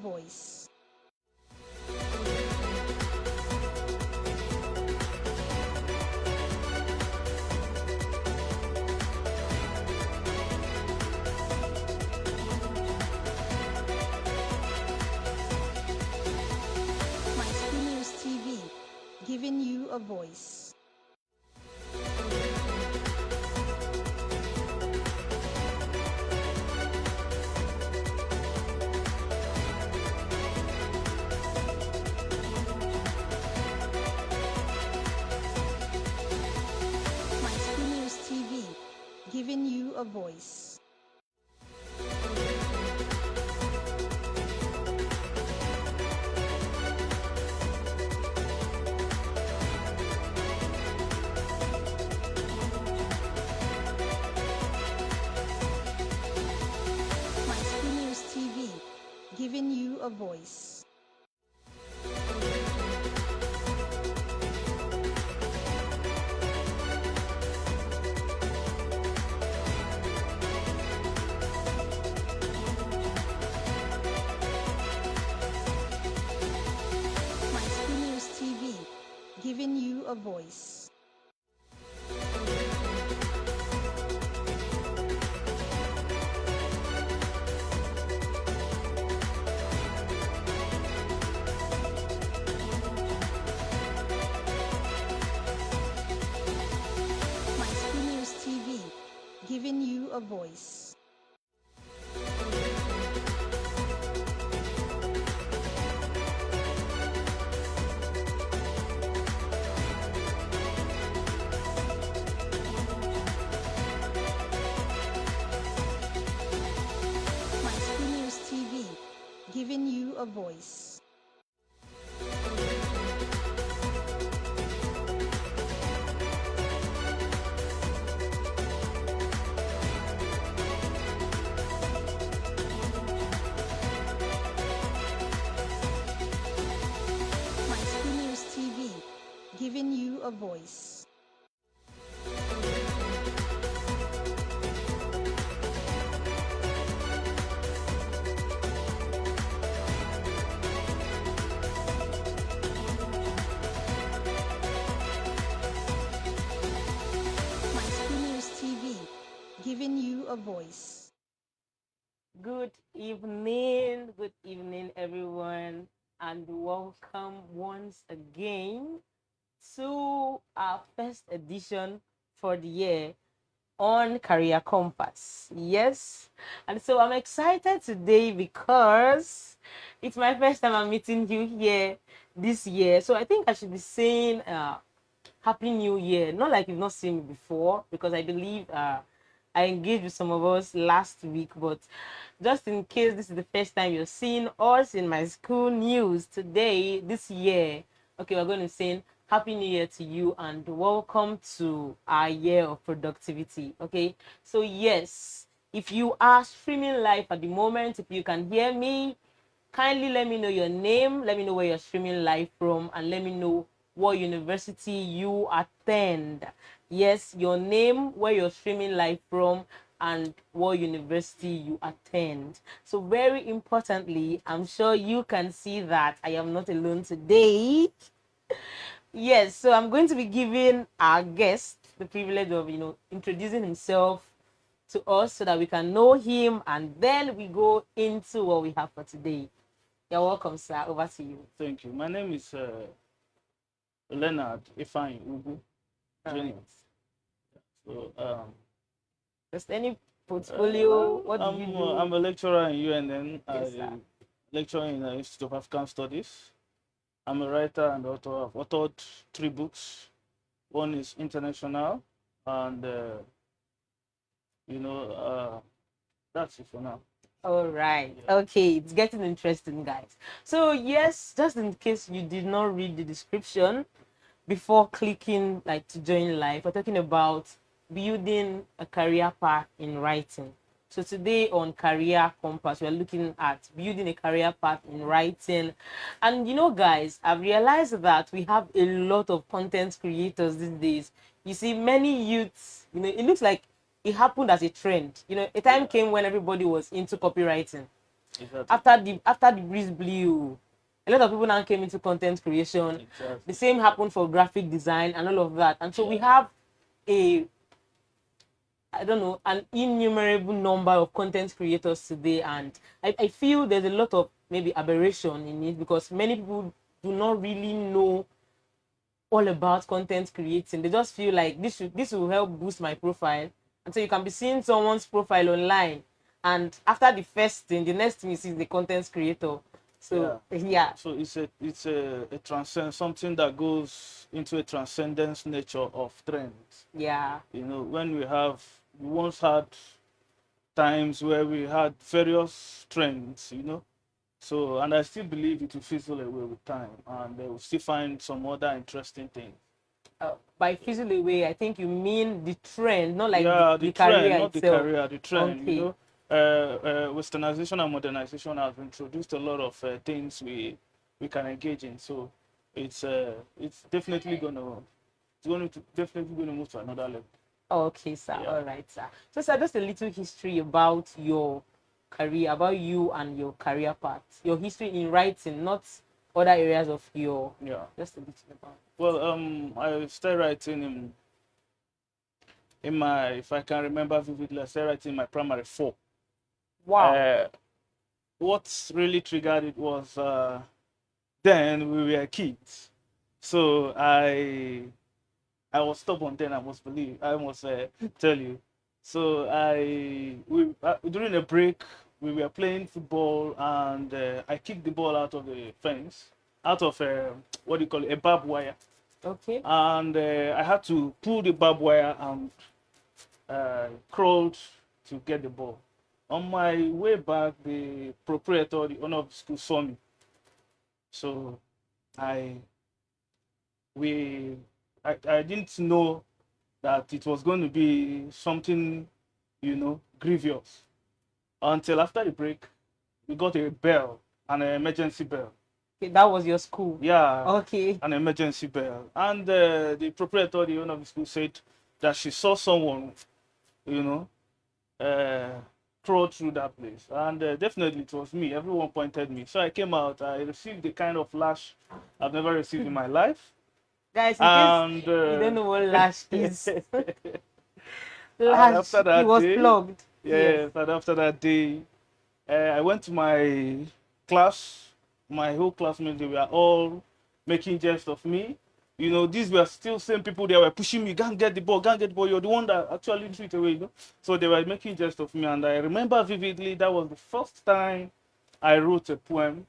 voice. My School News TV, giving you a voice. My School News TV, giving you a voice. My School News TV, giving you a voice. My School News TV, giving you a voice. My School News TV, giving you a voice. My School News TV, giving you a voice. My School News TV, giving you a voice. My School News TV, giving you a voice. Good evening, everyone, and welcome once again to our first edition for the year on Career Compass. Yes, and so I'm excited today because it's my first time I'm meeting you here this year. So I think I should be saying Happy New Year. Not like you've not seen me before, because I believe I engaged with some of us last week, but just in case this is the first time you're seeing us in my school news today, this year, okay, we're going to say Happy New Year to you and welcome to our year of productivity. Okay, so yes, if you are streaming live at the moment, if you can hear me, kindly let me know your name, let me know where you're streaming live from, and let me know what university you attend. Yes, your name, where you're streaming live from, and what university you attend. So very importantly, I'm sure you can see that I am not alone today. Yes, so I'm going to be giving our guest the privilege of, introducing himself to us so that we can know him, and then we go into what we have for today. You're welcome, sir. Over to you. Thank you. My name is Leonard Ugwu. Right. So Just any portfolio? What do you do? I'm a lecturer in UNN. Yes, I sir. lecture in the Institute of African Studies. I'm a writer and author. I've authored 3 books. One is international, and that's it for now. All right. Yeah. Okay, it's getting interesting, guys. So yes, just in case you did not read the description before clicking like to join live, we're talking about building a career path in writing. So today on Career Compass, we're looking at building a career path in writing. And guys, I've realized that we have a lot of content creators these days. You see, many youths, it looks like it happened as a trend. A time came when everybody was into copywriting. Exactly. After the breeze blew, a lot of people now came into content creation. Exactly. The same happened for graphic design and all of that. And so we have a, I don't know, an innumerable number of content creators today, and I feel there's a lot of maybe aberration in it because many people do not really know all about content creating. They just feel like this will help boost my profile. And so you can be seeing someone's profile online, and after the first thing, the next thing you see is the content creator. So yeah. So it's a transcend something that goes into a transcendence nature of trends. Yeah. You know, when we once had times where we had various trends, you know. So, and I still believe it will fizzle away with time, and they will still find some other interesting things. By fizzle away, I think you mean the trend, not like Yeah, the the trend, career not the itself. career, the trend. You Okay. know, westernization and modernization have introduced a lot of things we can engage in. So, it's definitely definitely gonna move to another level. Okay, sir. Yeah. All right, sir. So, sir, just a little history about your career, about you and your career path, your history in writing, not other areas of your. Yeah. Just a little about. Well, I started writing in my, if I can remember vividly, I started writing in my primary four. Wow. What really triggered it was then we were kids, so I was stubborn then. I must tell you. So during a break we were playing football, and I kicked the ball out of the fence, out of what do you call it, a barbed wire, Okay. and I had to pull the barbed wire and crawled to get the ball. On my way back, the proprietor, the owner of the school, saw me. So I we I didn't know that it was going to be something, grievous, until after the break we got a bell, an emergency bell. Okay, that was your school. Yeah, Okay. an emergency bell. And the proprietor, the owner of the school, said that she saw someone, you know, uh, crawl through that place. And definitely it was me. Everyone pointed me. So I came out. I received the kind of lash I've never received in my life. Guys, in case And you don't know what lash is, and lash, after he that was day, plugged. Yes. yes, and after that day, I went to my class. My whole classmates, they were all making jest of me. You know, these were still same people. They were pushing me, "Go and get the ball, go and get the ball. You're the one that actually threw it away." You know? So they were making jest of me, and I remember vividly that was the first time I wrote a poem.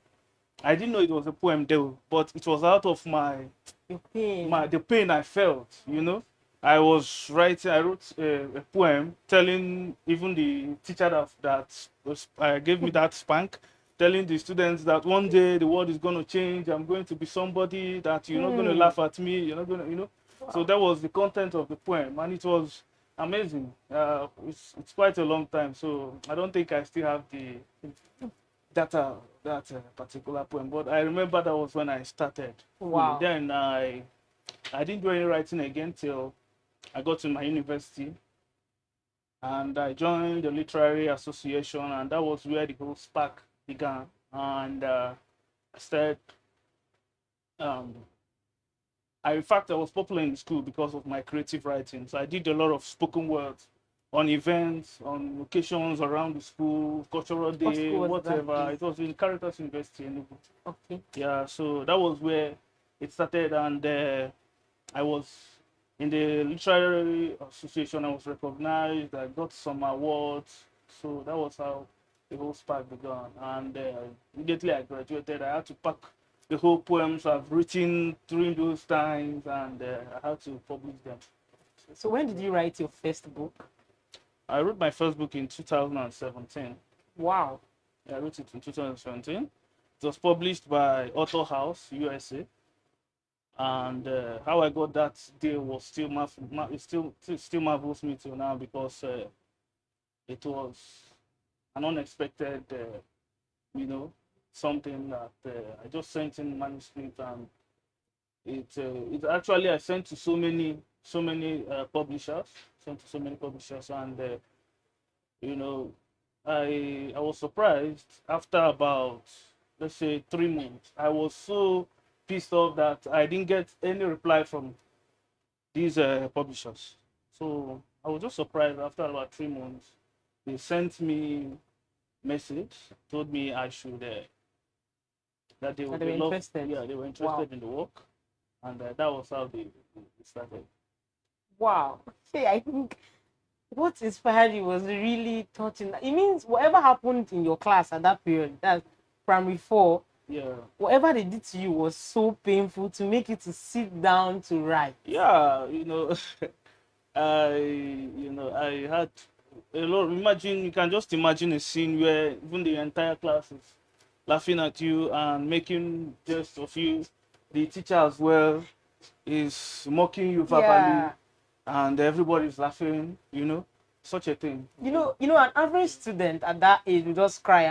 I didn't know it was a poem though, but it was out of Your pain. the pain I felt. You know, I was writing. I wrote a poem telling even the teacher that gave me that spank, telling the students that one day the world is going to change. I'm going to be somebody that you're not going to laugh at me. You're not going to, you know. So that was the content of the poem, and it was amazing. It's quite a long time, so I don't think I still have the that particular poem. But I remember that was when I started. Wow. Then I didn't do any writing again till I got to my university, and I joined the literary association, and that was where the whole spark began. And I started. Um, in fact, I was popular in school because of my creative writing. So I did a lot of spoken words on events, on occasions around the school, cultural What day, school was that, whatever. please? It was in Caritas University in Ugwu. Okay. Yeah, so that was where it started, and I was in the literary association. I was recognized. I got some awards. So that was how the whole spark began. And immediately I graduated, I had to pack the whole poems I've written during those times, and I had to publish them. So when did you write your first book? I wrote my first book in 2017. Wow. I wrote it in 2017. It was published by Author House, USA. And how I got that deal was still it still marvels me till now, because it was an unexpected, something that I just sent in manuscript, and it actually I sent to so many publishers, and you know I was surprised after about, let's say, 3 months. I was so pissed off that I didn't get any reply from these publishers. So I was just surprised after about 3 months. They sent me message, told me I should that they That would they were they love, interested. yeah, they were Wow. interested in the work, and that was how they started. Wow. Okay, I think what inspired you was really touching. It means whatever happened in your class at that period, that's primary four, Yeah, whatever they did to you was so painful to make you to sit down to write. yeah, I I had a lot. Imagine, you can just imagine a scene where even the entire class is laughing at you and making jest of you. The teacher as well is mocking you verbally, Yeah. and everybody's laughing. Such a thing. An average student at that age will just cry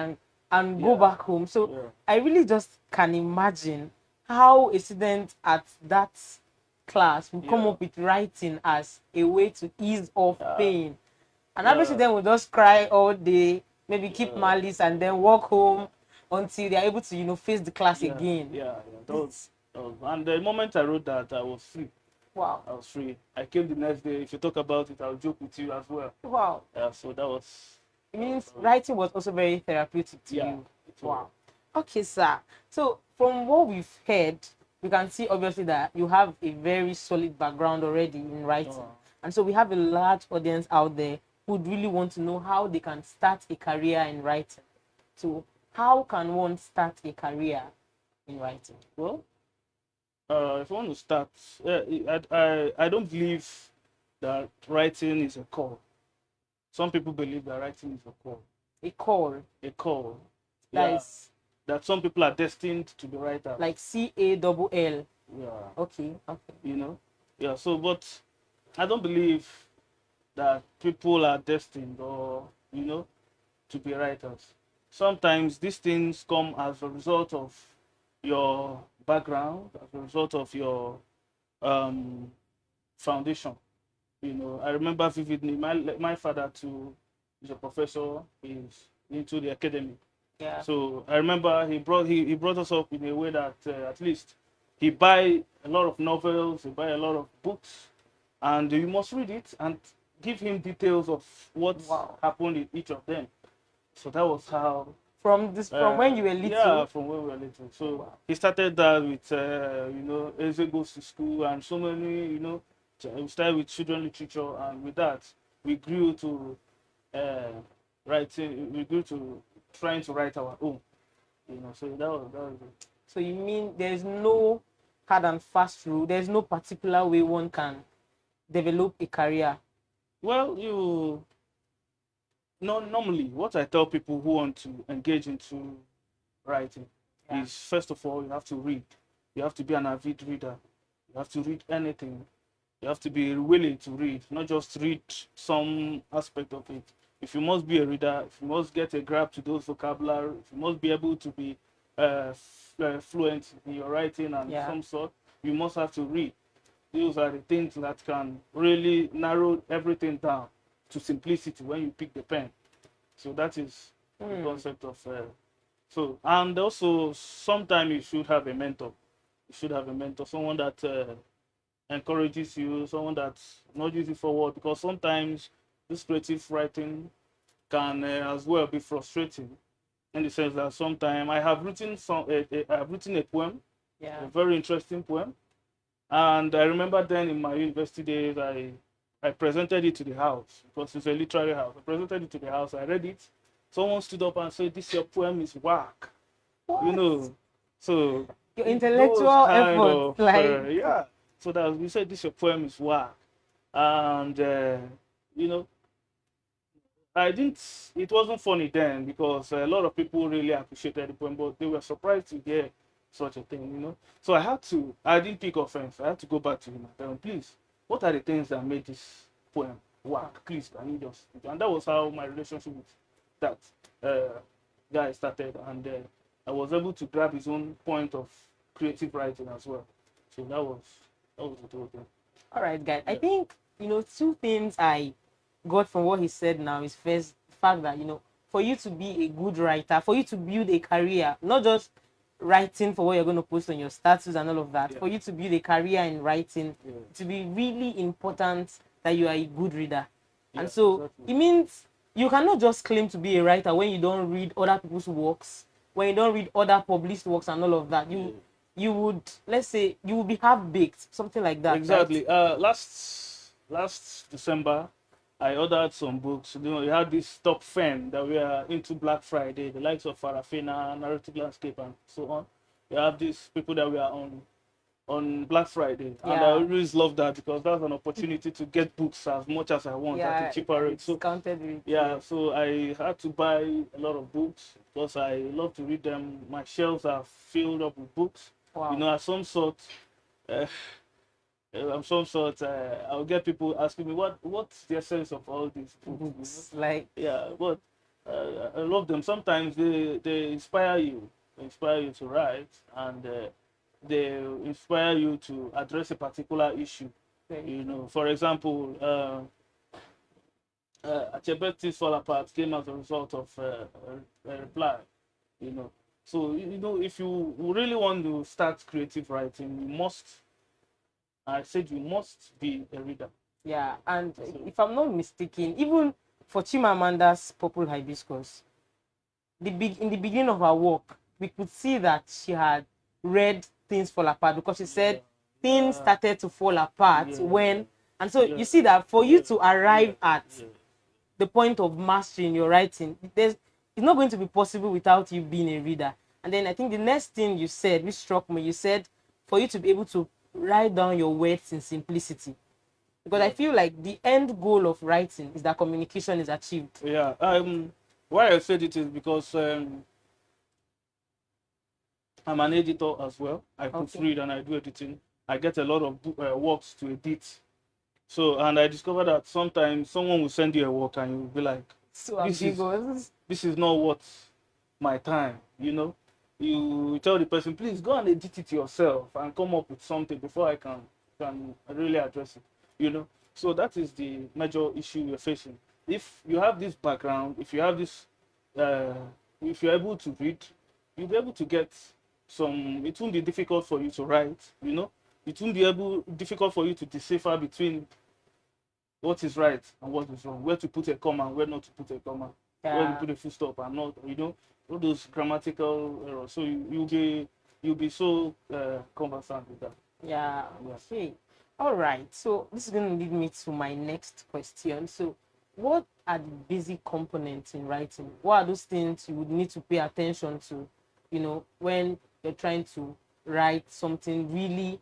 and go Yeah, back home. So yeah, I really just can imagine how a student at that class will come yeah, up with writing as a way to ease off yeah, pain. An average yeah, student will just cry all day, maybe keep yeah, malice and then walk home until they are able to, face the class yeah, again. yeah, yeah. And the moment I wrote that, I was free. Wow. I was free. I came the next day. If you talk about it, I'll joke with you as well. Wow. Yeah, so that was. It means writing was also very therapeutic to Yeah. you. Wow. Okay, sir. So from what we've heard, we can see obviously that you have a very solid background already in writing. Oh. And so we have a large audience out there who would really want to know how they can start a career in writing. So how can one start a career in writing? Well, if you want to start, I don't believe that writing is a call. Some people believe that writing is a call. A call. A call. That Yeah. is That some people are destined to be writers. like CALL. Yeah. Okay. Okay. Yeah. So, but I don't believe that people are destined or to be writers. Sometimes these things come as a result of your background, as a result of your um, foundation. I remember vividly. My father too is a professor. He's into the academy. Yeah. So I remember he brought us up in a way that at least he buy a lot of novels, he buy a lot of books, and you must read it and give him details of what Wow. happened in each of them. So that was how. From when you were little. Yeah, from when we were little. So Wow. he started that with Eze goes to school and so many we started with children literature, and with that we grew to writing. We grew to trying to write our own. So that was it. So you mean there's no hard and fast rule? There's no particular way one can develop a career? Well, normally what I tell people who want to engage into writing is, first of all, you have to read. You have to be an avid reader. You have to read anything. You have to be willing to read, not just read some aspect of it. If you must be a reader, if you must get a grab to those vocabulary, if you must be able to be fluent in your writing and some sort, you must have to read. Those are the things that can really narrow everything down to simplicity when you pick the pen. So that is the concept of and also sometimes you should have a mentor. You should have a mentor, someone that encourages you, someone that nudges you forward, because sometimes this creative writing can as well be frustrating, in the sense that sometimes I have written I have written a poem, a very interesting poem, and I remember then in my university days I presented it to the house, because it's a literary house. I presented it to the house, I read it. Someone stood up and said, "This your poem is whack." What? So your intellectual effort, yeah. So that we said, "This your poem is whack," and I didn't. It wasn't funny then, because a lot of people really appreciated the poem, but they were surprised to hear such a thing. So I didn't take offense. I had to go back to him and tell him, "Please, what are the things that made this poem work? Please, can you just?" And that was how my relationship with that guy started, and I was able to grab his own point of creative writing as well. So that was the whole thing. All right, guys. I think two things I got from what he said now is, first, the fact that for you to be a good writer, for you to build a career, not just writing for what you're going to post on your status and all of that, for you to build a career in writing, to be really important that you are a good reader. And so it means you cannot just claim to be a writer when you don't read other people's works, when you don't read other published works and all of that. You would, let's say, you will be half-baked, something like that. Exactly. Right? Last December, I ordered some books. You know, we had this top firm that we are into Black Friday, the likes of Farafina, Narrative Landscape, and so on. We have these people that we are on Black Friday, and I always love that because that's an opportunity to get books as much as I want at a cheaper rate. So so I had to buy a lot of books because I love to read them. My shelves are filled up with books. Wow. You know, I'll get people asking me what's the essence of all these books. You know? Like, but I love them. Sometimes they inspire you. They inspire you to write, and they inspire you to address a particular issue. You know, for example, Achebeti's Fall Apart came as a result of a reply. You know, so you know, if you really want to start creative writing, you must be a reader. Yeah, and if I'm not mistaken, even for Chimamanda's Purple Hibiscus, in the beginning of her work, we could see that she had read Things Fall Apart because she said things started to fall apart when, and so you see that for you to arrive at the point of mastery in your writing, it's not going to be possible without you being a reader. And then I think the next thing you said, which struck me, you said for you to be able to write down your words in simplicity. Because I feel like the end goal of writing is that communication is achieved. Yeah. Why I said it is because I'm an editor as well. I proofread and I do editing. I get a lot of works to edit. So, and I discovered that sometimes someone will send you a work and you'll be like, this is not worth my time, you know? You tell the person, please go and edit it yourself and come up with something before I can really address it, you know? So that is the major issue you're facing. If you have this background, if you have this, if you're able to read, you'll be able to get it won't be difficult for you to write, you know? It won't be difficult for you to decipher between what is right and what is wrong, where to put a comma and where not to put a comma, where to put a full stop and not, you know, all those grammatical errors. So you'll be so conversant with that. Yeah. Okay. All right. So this is going to lead me to my next question. So, what are the basic components in writing? What are those things you would need to pay attention to, you know, when you're trying to write something really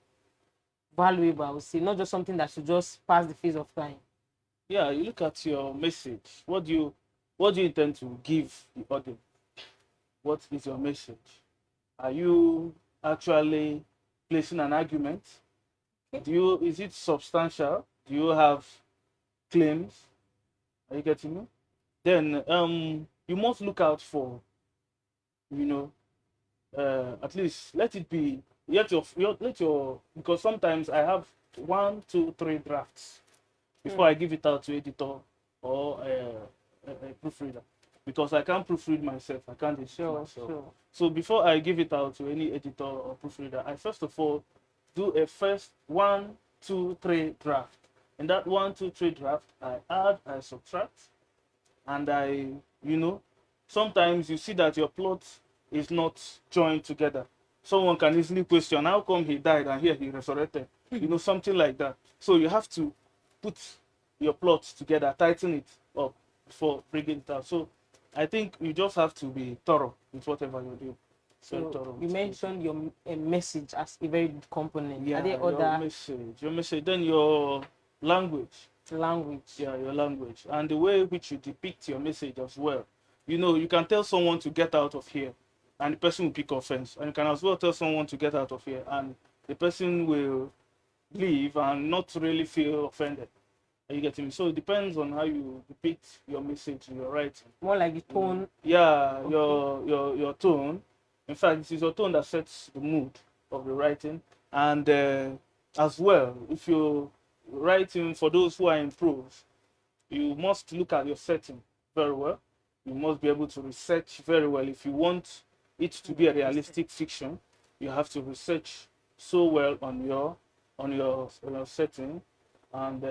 valuable, I would say, not just something that should just pass the phase of time? Yeah, you look at your message. What do you intend to give the audience? What is your message? Are you actually placing an argument? Is it substantial? Do you have claims? Are you getting me? Then you must look out for, you know, at least let it be because sometimes I have 1, 2, 3 drafts before I give it out to editor or a proofreader, because I can't proofread myself. I can't edit myself. So before I give it out to any editor or proofreader, I first of all do a first 1, 2, 3 draft. In that 1, 2, 3 draft, I add, I subtract, and you know, sometimes you see that your plot is not joined together. Someone can easily question, how come he died and here he resurrected? You know, something like that. So you have to put your plot together, tighten it up before bringing it out. So I think you just have to be thorough with whatever you do. So you mentioned your message as a very good component. Yeah, are there other your message, then your language. Yeah, your language and the way which you depict your message as well. You know, you can tell someone to get out of here and the person will pick offense, and you can as well tell someone to get out of here and the person will leave and not really feel offended. Are you getting me? So it depends on how you depict your message in your writing. More like the tone. Yeah, your tone. In fact, it is your tone that sets the mood of the writing. And as well, if you're writing for those who are in prose, you must look at your setting very well. You must be able to research very well. If you want it to be a realistic fiction, you have to research so well on your setting, and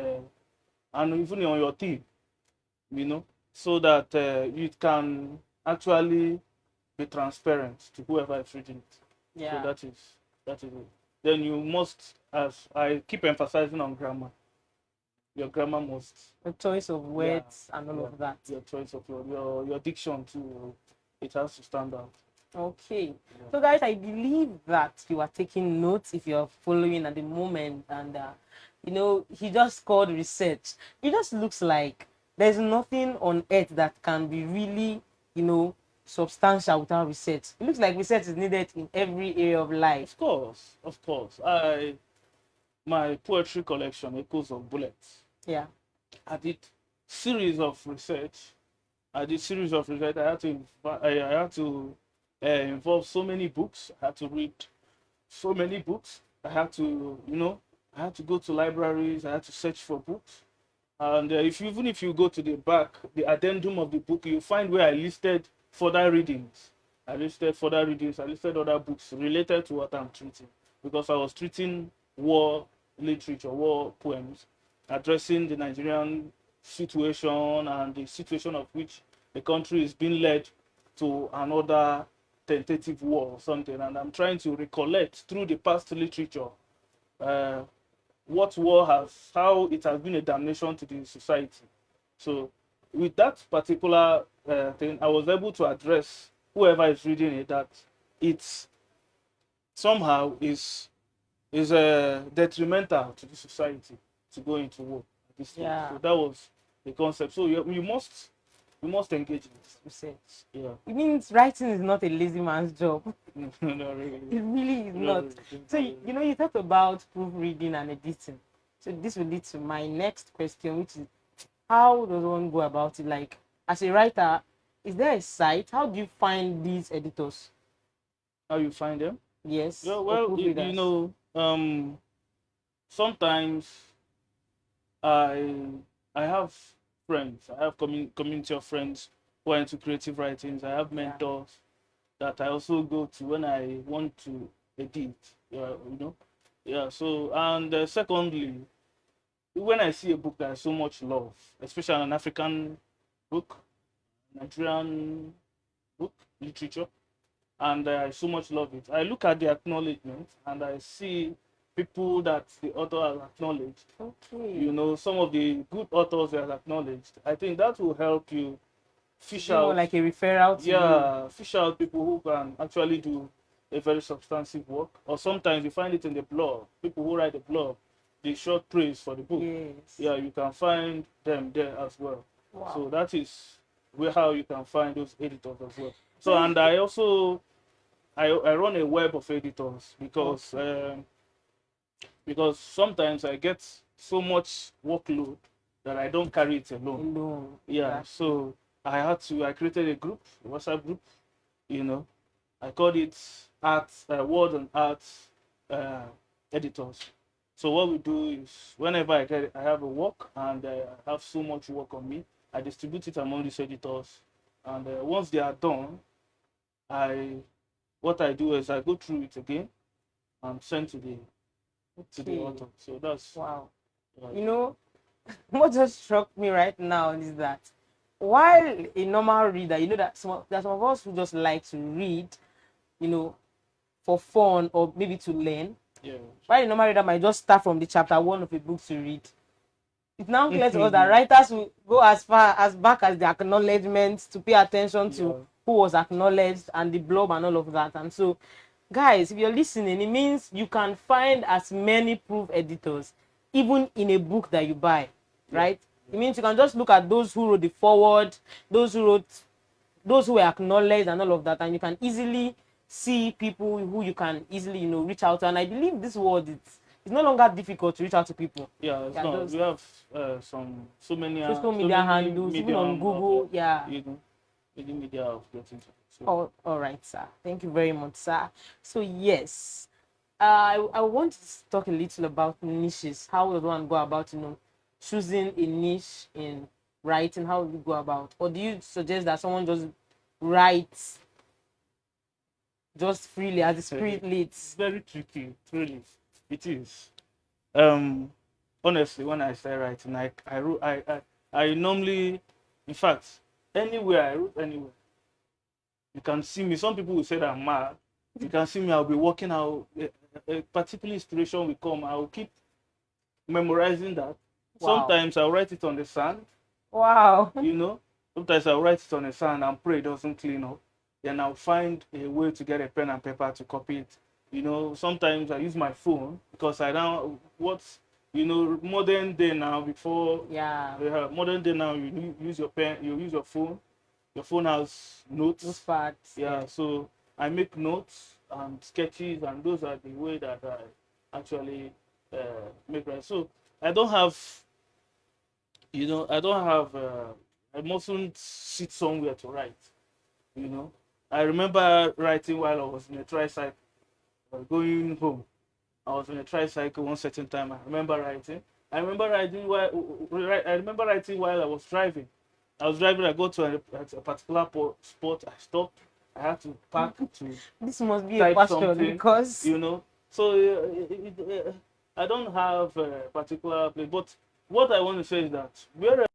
even on your theme, so that you can actually be transparent to whoever is reading it. So Yeah. that is it. Then you must, as I keep emphasizing on grammar, your grammar must, The choice of yeah, words and all yeah, of that. your choice of your diction too. It has to stand out. Okay. Yeah. So, guys, I believe that you are taking notes if you're following at the moment. And, he just called research. It just looks like there's nothing on earth that can be really, substantial without research. It looks like research is needed in every area of life. Of course. My poetry collection, Echoes of Bullets. Yeah. I did series of research. I did series of research. I had to involve so many books. I had to read so many books. I had to go to libraries. I had to search for books. And even if you go to the back, the addendum of the book, you find where I listed further readings. I listed further readings. I listed other books related to what I'm treating, because I was treating war literature, war poems, addressing the Nigerian situation and the situation of which the country is being led to another tentative war or something. And I'm trying to recollect through the past literature uh, what war has, how it has been a damnation to the society. So with that particular thing, I was able to address whoever is reading it that it's somehow is detrimental to the society to go into war at this stage. Yeah. So that was the concept. So you must engage in this. Research. Yeah. It means writing is not a lazy man's job. No, not really. It really is No, not. really. So, you talked about proofreading and editing. So this will lead to my next question, which is, how does one go about it? Like, as a writer, is there a site? How do you find these editors? How you find them? Yes, Yeah, or well, proofreaders. sometimes I I have friends. I have community of friends who are into creative writings. I have Yeah. mentors that I also go to when I want to edit. Yeah, Yeah. So, and secondly, when I see a book that I so much love, especially an African book, Nigerian book, literature, and I so much love it, I look at the acknowledgement and I see people that the author has acknowledged. Okay. Some of the good authors that acknowledged. I think that will help you fish Be more out, like a referral to you. yeah, fish out people who can actually do a very substantive work. Or sometimes you find it in the blog. People who write the blog, they short praise for the book. Yes. Yeah, you can find them there as well. Wow. So that is how you can find those editors as well. So, So and I also I run a web of editors because sometimes I get so much workload that I don't carry it alone. alone. Yeah, Exactly. so I created a group, a WhatsApp group. I called it Art Word and Art uh, Editors. So what we do is whenever I have a work and I have so much work on me, I distribute it among these editors, and once they are done, I what I do is I go through it again and send to the Okay. author. So that's Wow. uh, What just struck me right now is that while a normal reader, that there's some of us who just like to read, for fun or maybe to learn. yeah. While a normal reader might just start from the chapter one of a book to read. It's now clear to us that writers will go as far as back as the acknowledgements to pay attention to Yeah. who was acknowledged and the blurb and all of that. And so, guys, if you're listening, it means you can find as many proof editors even in a book that you buy, right? It means you can just look at those who wrote the foreword, those who were acknowledged and all of that, and you can easily see people who you can easily reach out to. And I believe this world it's no longer difficult to reach out to people. Yeah, it's not. We have so many Social media many handles, even on medium Google. of, Yeah. many media of getting to it. So, All right, sir. Thank you very much, sir. So yes, I want to talk a little about niches. How does one go about choosing a niche in writing? How would you go about? Or do you suggest that someone just writes just freely as the spirit It's leads? very tricky, really. It is. Um, Honestly, when I start writing, I normally, in fact, anywhere I wrote anywhere. You can see me. Some people will say that I'm mad. You can see me. I'll be walking out. A particular inspiration will come. I'll keep memorizing that. Wow. Sometimes I'll write it on the sand. Wow. You know. Sometimes I'll write it on the sand and pray it doesn't clean up. Then I'll find a way to get a pen and paper to copy it. Sometimes I use my phone because I don't what's modern day now. Before Yeah. modern day now, you use your pen, you use your phone. Your phone has notes. Those parts. Yeah, so I make notes and sketches, and those are the way that I actually make right. So I don't have, I don't have, I mustn't sit somewhere to write. You know, I remember writing while I was in a tricycle, going home. I was in a tricycle one certain time. I remember writing. I remember writing while I was driving. I was driving. I got to a particular spot. I stopped. I had to park to This must be a type passion something. because So I don't have a particular place. But what I want to say is that wherever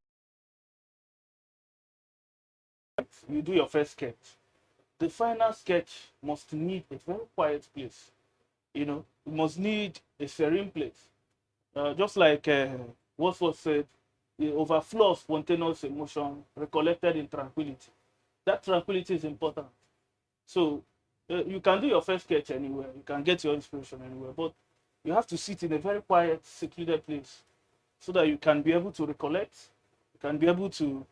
you do your first sketch, the final sketch must need a very quiet place. It must need a serene place. Just like what was said, the overflow of spontaneous emotion recollected in tranquility. That tranquility is important. So you can do your first sketch anywhere, you can get your inspiration anywhere, but you have to sit in a very quiet, secluded place so that you can be able to recollect, you can be able to,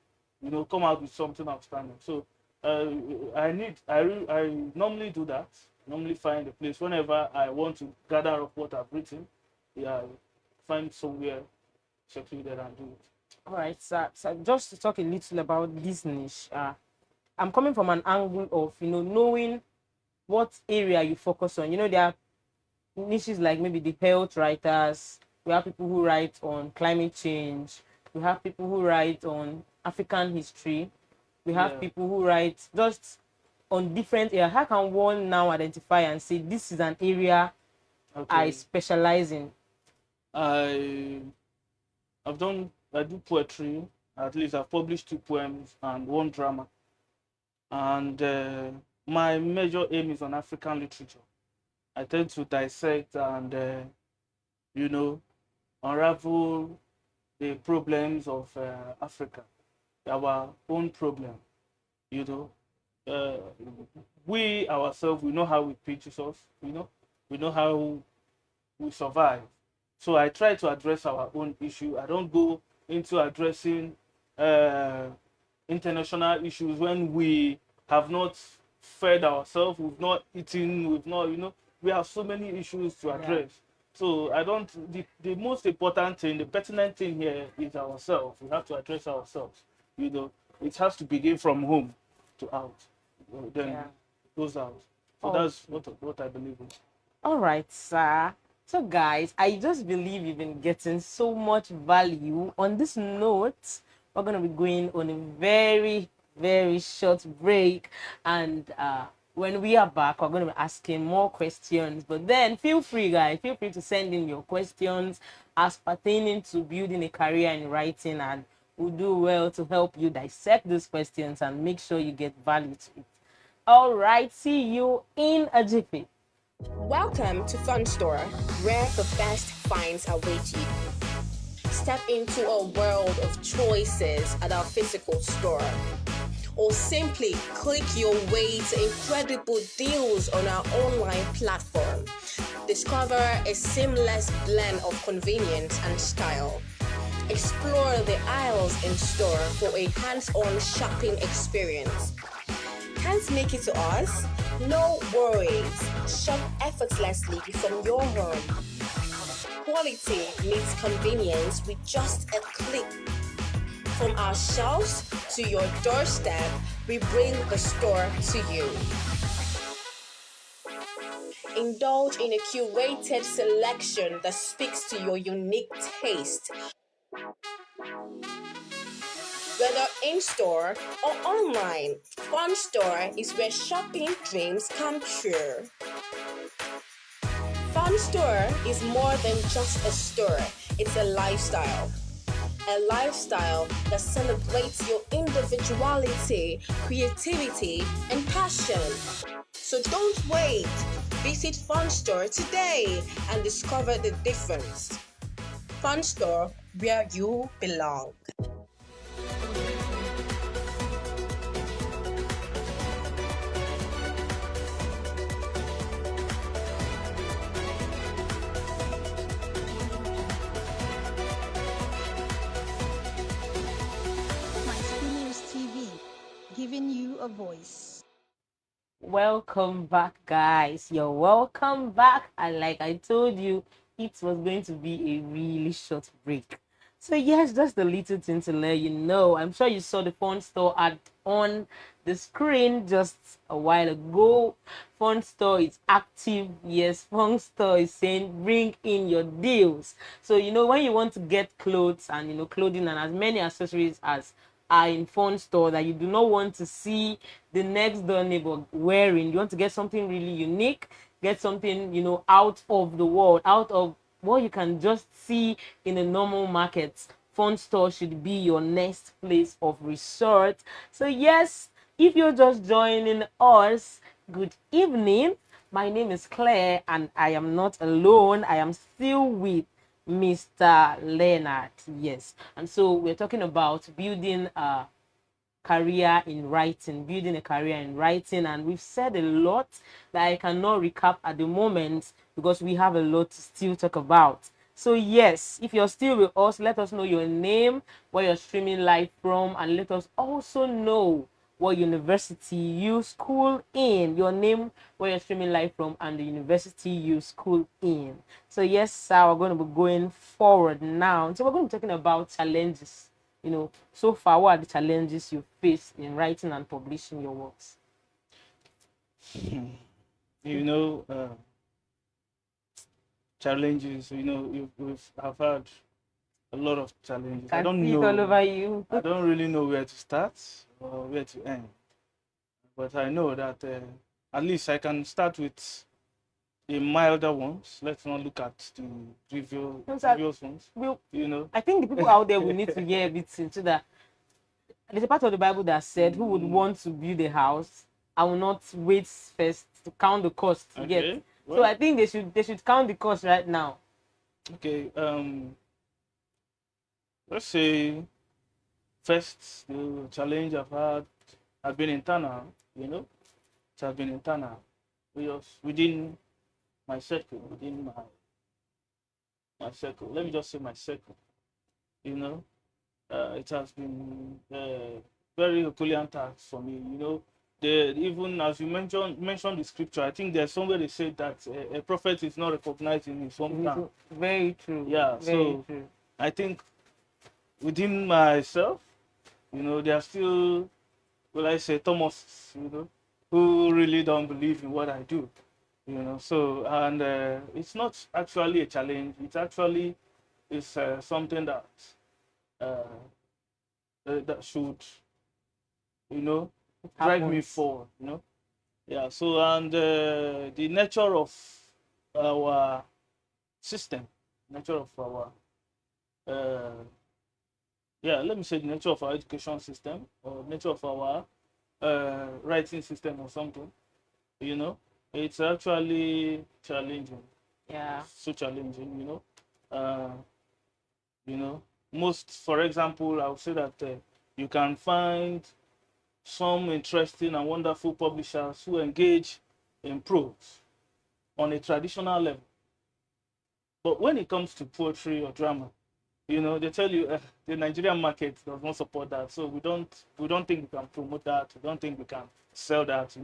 come out with something outstanding. So uh, I normally do that. Normally find a place whenever I want to gather up what I've written. Yeah, find somewhere secluded and do it. all right, so just to talk a little about this niche, I'm coming from an angle of knowing what area you focus on. There are niches like maybe the health writers. We have people who write on climate change. We have people who write on African history. We have Yeah. people who write just on different areas. How can one now identify and say this is an area I Okay. specialize in? I I do poetry. At least I've published 2 poems and 1 drama. And my major aim is on African literature. I tend to dissect and you know unravel the problems of Africa, our own problem. You know, uh, we ourselves, we know how it pinches us. We know how we survive. So I try to address our own issue. I don't go into addressing uh, international issues when we have not fed ourselves, we've not eaten, we've not, we have so many issues to address. So I don't, the most important thing, the pertinent thing here is ourselves. We have to address ourselves. It has to begin from home to out. Then Yeah. it goes out. So Oh. that's what I believe in. All right, sir. So, guys, I just believe you've been getting so much value. On this note, we're going to be going on a very, very short break. And when we are back, we're going to be asking more questions. But then, feel free, guys, feel free to send in your questions as pertaining to building a career in writing. And we'll do well to help you dissect those questions and make sure you get value to it. All right, see you in a jiffy. Welcome to Fun Store, where the best finds await you. Step into a world of choices at our physical store, or simply click your way to incredible deals on our online platform. Discover a seamless blend of convenience and style. Explore the aisles in store for a hands-on shopping experience. Can't make it to us? No worries. Shop effortlessly from your home. Quality meets convenience with just a click. From our shelves to your doorstep, we bring the store to you. Indulge in a curated selection that speaks to your unique taste. whether in store or online. Fun Store is where shopping dreams come true. Fun Store is more than just a store, it's a lifestyle. A lifestyle that celebrates your individuality, creativity, and passion. So don't wait. Visit Fun Store today and discover the difference. Fun Store, where you belong. My News TV, giving you a voice. Welcome back, guys. You're welcome back. And like I told you, it was going to be a really short break. So yes, just a little thing to let you know. I'm sure you saw the Fun Store ad on the screen just a while ago. Fun Store is active. Yes, Fun Store is saying bring in your deals. So when you want to get clothes and clothing and as many accessories as are in Fun Store that you do not want to see the next door neighbor wearing. You want to get something really unique, get something out of the world, out of what you can just see in a normal market. Fun Store should be your next place of resort. So yes, if you're just joining us, good evening. My name is Claire and I am not alone. I am still with Mr. Leonard. Yes. And so we're talking about building a career in writing, and we've said a lot that I cannot recap at the moment because we have a lot to still talk about. So yes, if you're still with us, let us know your name, where you're streaming live from, and let us also know what university you school in, your name, where you're streaming live from, and the university you school in. So yes, sir, we're going to be going forward now. So we're going to be talking about challenges. So far, what are the challenges you face in writing and publishing your works? Challenges. I've had a lot of challenges. I Can don't see it know. all over you. I don't really know where to start or where to end. But I know that at least I can start with the milder ones. Let's not look at the previous ones. I think the people out there will need to hear a bit so that there's a part of the Bible that said, who would want to build a house? I will not wait first to count the cost yet. Well, so I think they should count the cost right now. Okay. Let's say first the challenge I've had has been internal. It has been internal. Within my circle, within my circle. Let me just say my circle. It has been very Herculean task for me. Even as you mentioned the scripture, I think there's somewhere they said that a prophet is not recognized in his hometown. Very true. Yeah. Very true. I think within myself, there are still, will I say, Thomas, who really don't believe in what I do. So, and it's not actually a challenge. It actually is something that that should, drive me forward. Yeah. So, and the nature of our system, nature of our, let me say the nature of our education system or nature of our writing system or something. It's actually challenging. Yeah. So challenging. Most, for example, I would say that you can find some interesting and wonderful publishers who engage in prose on a traditional level. But when it comes to poetry or drama, they tell you the Nigerian market does not support that, so we don't think we can promote that. We don't think we can sell that.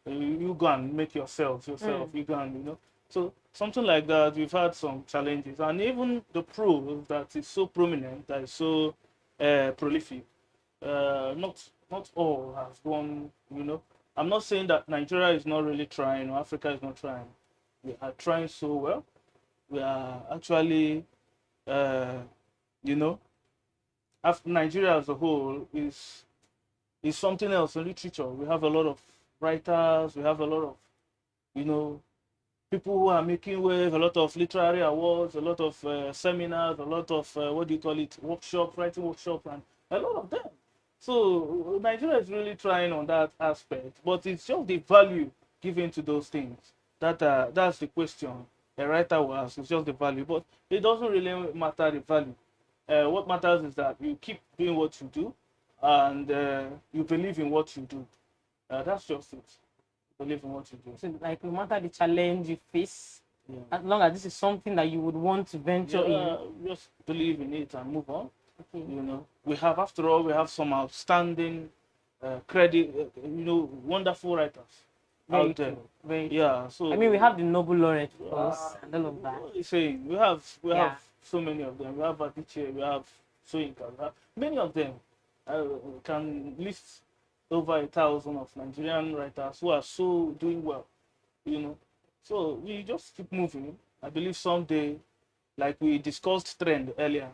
You go and make yourself. You go and So something like that. We've had some challenges, and even the prose that is so prominent, that is so prolific. Not all has gone. I'm not saying that Nigeria is not really trying or Africa is not trying. We are trying so well. We are actually, Nigeria as a whole is something else in literature. We have a lot of writers. We have a lot of, you know, people who are making wave, a lot of literary awards, a lot of seminars, a lot of what do you call it, workshops, writing workshops, and a lot of them. So Nigeria is really trying on that aspect, but it's just the value given to those things that's the question a writer will ask. It's just the value, but it doesn't really matter the value. What matters is that you keep doing what you do, and you believe in what you do. That's just it. Believe in what you do. So, like, no matter the challenge you face, Yeah. as long as this is something that you would want to venture Just believe in it and move on. in. You know, we have, after all, we have some outstanding wonderful writers Very out there. true. Very true. Yeah. So I mean, we have the Nobel laureate, of course, and all of that. What are you saying? We have Yeah. so many of them. We have Adichie, we have Soyinka, we have many of them. I can list over 1,000 of Nigerian writers who are so doing well. You know, so we just keep moving. I believe someday, like we discussed trend earlier,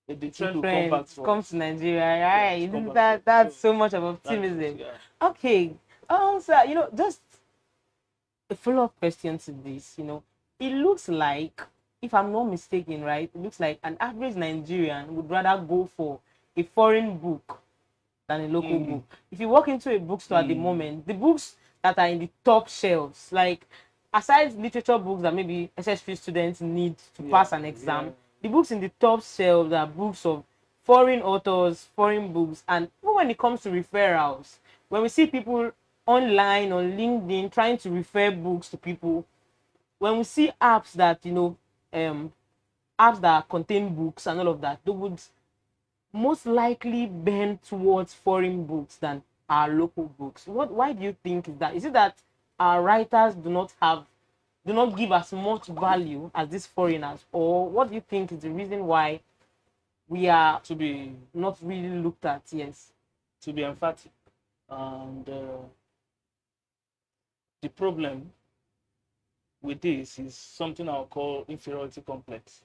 the trend will come back to Come us. to Nigeria, right? Come Isn't back to that's us. so much of That is, optimism? yeah. Okay. So just a follow-up question to this. It looks like, if I'm not mistaken, right? It looks like an average Nigerian would rather go for a foreign book than a local book. If you walk into a bookstore at the moment, the books that are in the top shelves, like aside literature books that maybe SS3 students need to pass an exam, the books in the top shelves are books of foreign authors, foreign books, and even when it comes to referrals, when we see people online on LinkedIn trying to refer books to people, when we see apps that apps that contain books and all of that, they would most likely bend towards foreign books than our local books. Why do you think is that? Is it that our writers do not give as much value as these foreigners, or what do you think is the reason why we are To be not really looked at? Yes. to be emphatic, and the problem with this is something I'll call inferiority complex.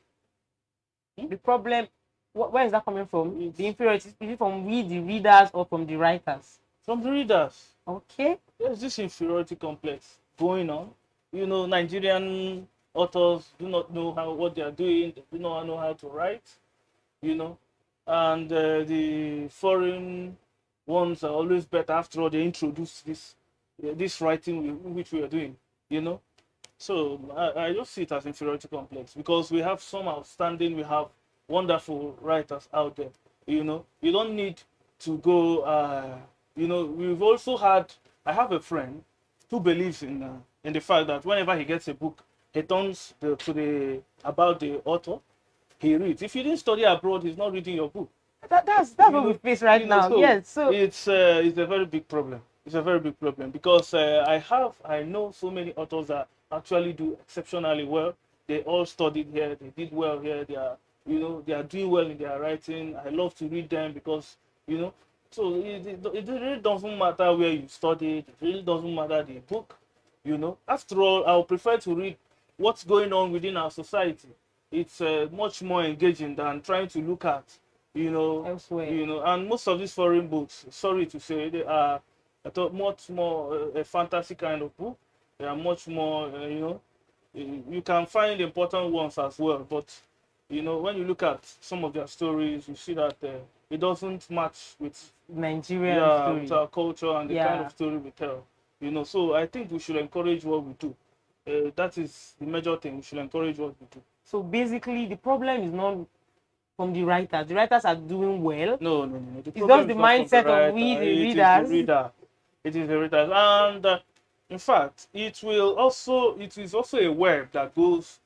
The problem, where is that coming from? The inferiority, is it from we, the readers, or from the writers? From the readers, Okay. there's this inferiority complex going on. Nigerian authors do not know what they are doing. They do not know how to write. And the foreign ones are always better. After all, they introduce this writing which we are doing. So I just see it as inferiority complex, because we have some outstanding, we have wonderful writers out there. You don't need to go. We've also had. I have a friend who believes in the fact that whenever he gets a book, he turns about the author. He reads. If you didn't study abroad, he's not reading your book. That's what we face right now. So Yes. So it's a very big problem. It's a very big problem, because I know so many authors that actually do exceptionally well. They all studied here. They did well here. They are doing well in their writing. I love to read them because So it really doesn't matter where you studied. It really doesn't matter the book. After all, I would prefer to read what's going on within our society. It's much more engaging than trying to look at elsewhere. And most of these foreign books, sorry to say, they are much more a fantasy kind of book. They are much more you can find important ones as well, but when you look at some of their stories, you see that it doesn't match with Nigerian story. with our culture and the kind of story we tell. So I think we should encourage what we do. That is the major thing. We should encourage what we do. So basically, the problem is not from the writers. The writers are doing well. No. It's just the mindset of we, the readers. It is the readers, and in fact, it is also a web that goes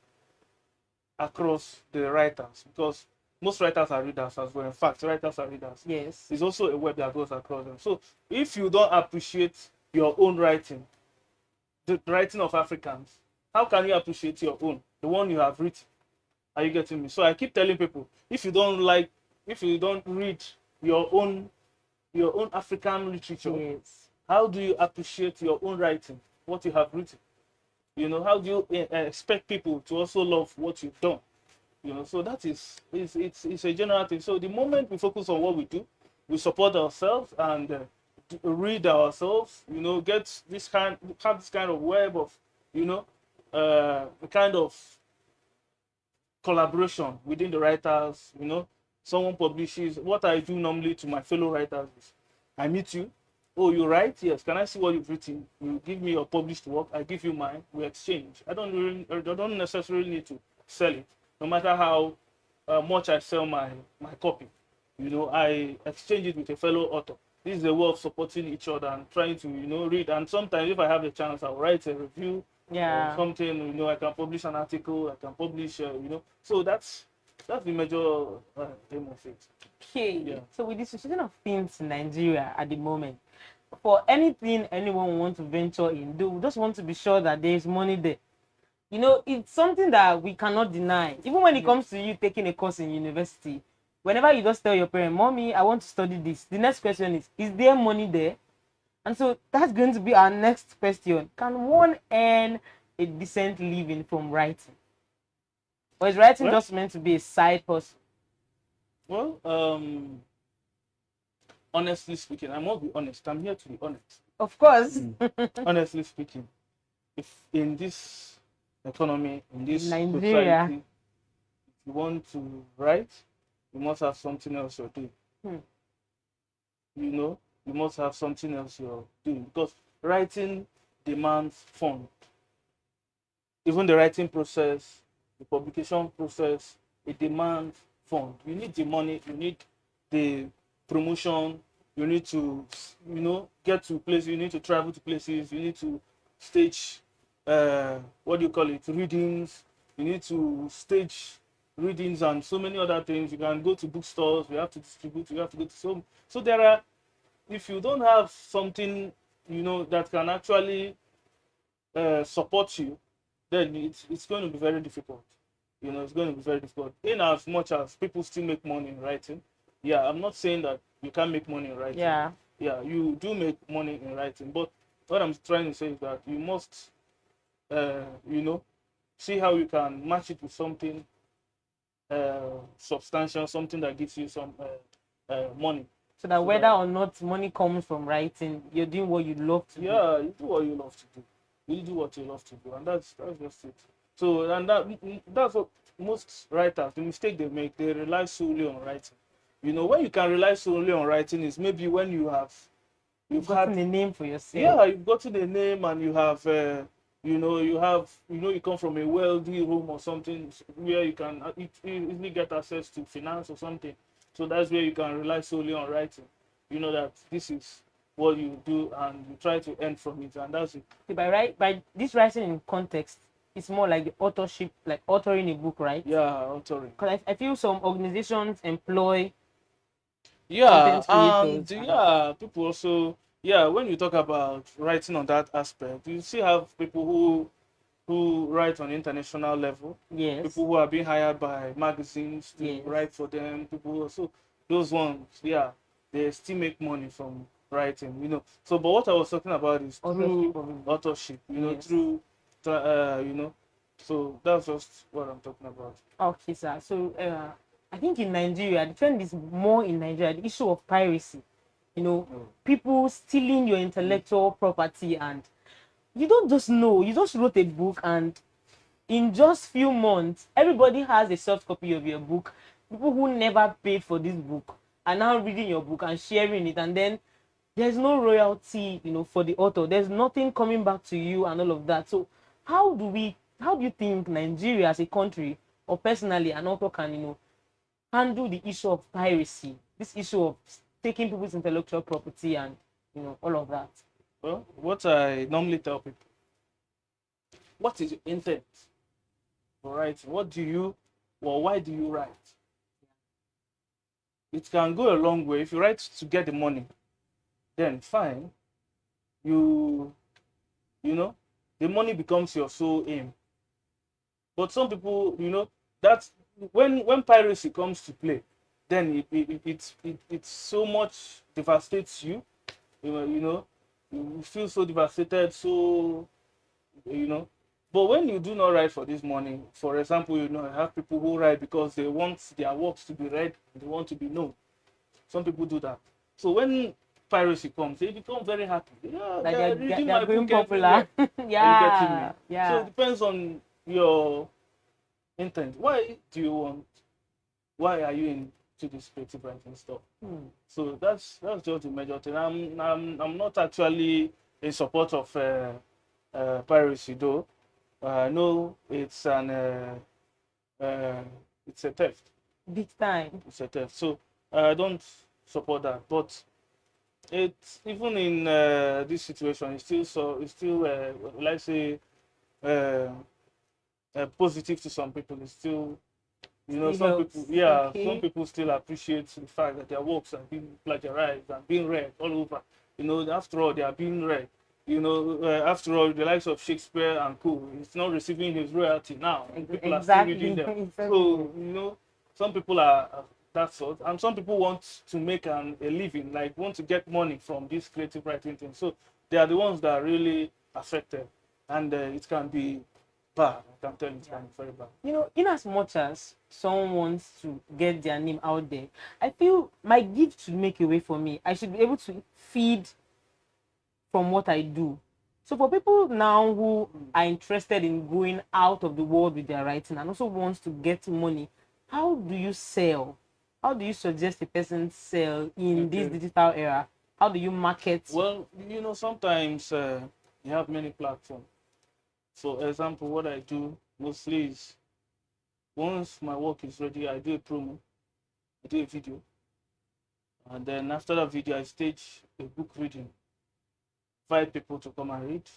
across the writers, because most writers are readers as well. In fact, writers are readers. Yes. It's also a web that goes across them. So if you don't appreciate your own writing, the writing of Africans, how can you appreciate your own, the one you have written? Are you getting me? So I keep telling people, if you don't read your own African literature, Yes. how do you appreciate your own writing, what you have written? How do you expect people to also love what you've done? You know, so that is it's a general thing. So the moment we focus on what we do, we support ourselves and read ourselves. You know, have this kind of web of, you know, kind of collaboration within the writers. You know, someone publishes. What I do normally to my fellow writers is, I meet you. Oh, you write? Yes. Can I see what you've written? You give me your published work. I give you mine. We exchange. I don't necessarily need to sell it. No matter how much I sell my copy, you know, I exchange it with a fellow author. This is a way of supporting each other and trying to, you know, read. And sometimes if I have the chance, I'll write a review or something. You know, I can publish an article. I can publish, you know. So that's the major aim of it. Okay. Yeah. So with the situation of things in Nigeria at the moment, for anything anyone wants to venture in, they just want to be sure that there is money there. You know, it's something that we cannot deny. Even when it comes to you taking a course in university, whenever you just tell your parent, "Mommy, I want to study this," the next question is there money there? And so that's going to be our next question. Can one earn a decent living from writing? Or is writing Well, just meant to be a side hustle? well, honestly speaking, I must be honest. I'm here to be honest. Of course. Honestly speaking, if in this economy, in this Nigeria. society, if you want to write, you must have something else you're doing. You know, you must have something else you're doing because writing demands fund. Even the writing process, the publication process, it demands fund. You need the money, you need the promotion, you need to, you know, get to places, you need to travel to places, you need to stage, what do you call it, readings, you need to stage readings and so many other things. You can go to bookstores, we have to distribute, you have to go to so there are, if you don't have something, you know, that can actually support you, then it's going to be very difficult. You know, it's going to be very difficult. In as much as people still make money in writing, yeah, I'm not saying that you can't make money in writing. Yeah. Yeah, you do make money in writing, but what I'm trying to say is that you must, you know, see how you can match it with something substantial, something that gives you some money. So that whether or not money comes from writing, you're doing what you love to do. Yeah, you do what you love to do. You do what you love to do, and that's just it. So, and that's what most writers, the mistake they make, they rely solely on writing. You know, when you can rely solely on writing is maybe when you've Gotten had a name for yourself. yeah, you've gotten a name and you have you know, you come from a wealthy home or something where you can easily get access to finance or something. So that's where you can rely solely on writing. You know that this is what you do and you try to earn from it, and that's it. By this writing in context, it's more like the authorship, like authoring a book, right? Yeah, authoring. Because I feel some organizations employ Yeah, content and creators. yeah, people also, yeah, when you talk about writing on that aspect, you still have people who write on international level. Yes. People who are being hired by magazines to Yes. write for them. People also, those ones, yeah, they still make money from writing, you know. So, but what I was talking about is through authorship, you know, Yes. through, you know. So that's just what I'm talking about. Okay, sir. So I think in Nigeria, the trend is more in Nigeria, the issue of piracy. You know, people stealing your intellectual property, and you don't just know, you just wrote a book, and in just few months, everybody has a soft copy of your book. People who never paid for this book are now reading your book and sharing it, and then there's no royalty, you know, for the author. There's nothing coming back to you and all of that. So how do you think Nigeria as a country, or personally an author, can, you know, handle the issue of piracy, this issue of taking people's intellectual property and, you know, all of that? Well, what I normally tell people, what is your intent for writing? What do you, or why do you write? It can go a long way. If you write to get the money, then fine. You know, the money becomes your sole aim. But some people, you know, that's when piracy comes to play, then it so much devastates you. You know, you feel so devastated, so, you know, But when you do not write for this money, for example, you know, I have people who write because they want their works to be read, they want to be known. Some people do that. So when piracy comes, they become very happy. Yeah, Like they're reading they're my going book popular. everywhere. Are you getting me? Yeah, So yeah. it depends on your intent. Why do you want? Why are you into this creative writing stuff? So that's just the major thing. I'm not actually in support of piracy though. I know uh, it's a theft. Big time. It's a theft. So I don't support that. But it's even in this situation, it's still let's say uh, positive to some people. It's still, you know, Still some helps. people, yeah, some Okay. people still appreciate the fact that their works are being plagiarized and being read all over. You know, after all, they are being read. You know, after all, the likes of Shakespeare and co, he's not receiving his royalty now. People are still reading Exactly. them. Exactly. So, you know, some people are that sort, and some people want to make a living, like want to get money from this creative writing thing. So they are the ones that are really affected, and it can be bad. I can tell you, it can be very bad. You know, in as much as someone wants to get their name out there, I feel my gift should make a way for me. I should be able to feed from what I do. So for people now who are interested in going out of the world with their writing and also wants to get money, how do you sell? How do you suggest a person sell in this Okay. digital era? How do you market? Well, you know, sometimes you have many platforms. For example, what I do mostly is once my work is ready, I do a promo, I do a video, and then after that video, I stage a book reading. Invite people to come and read.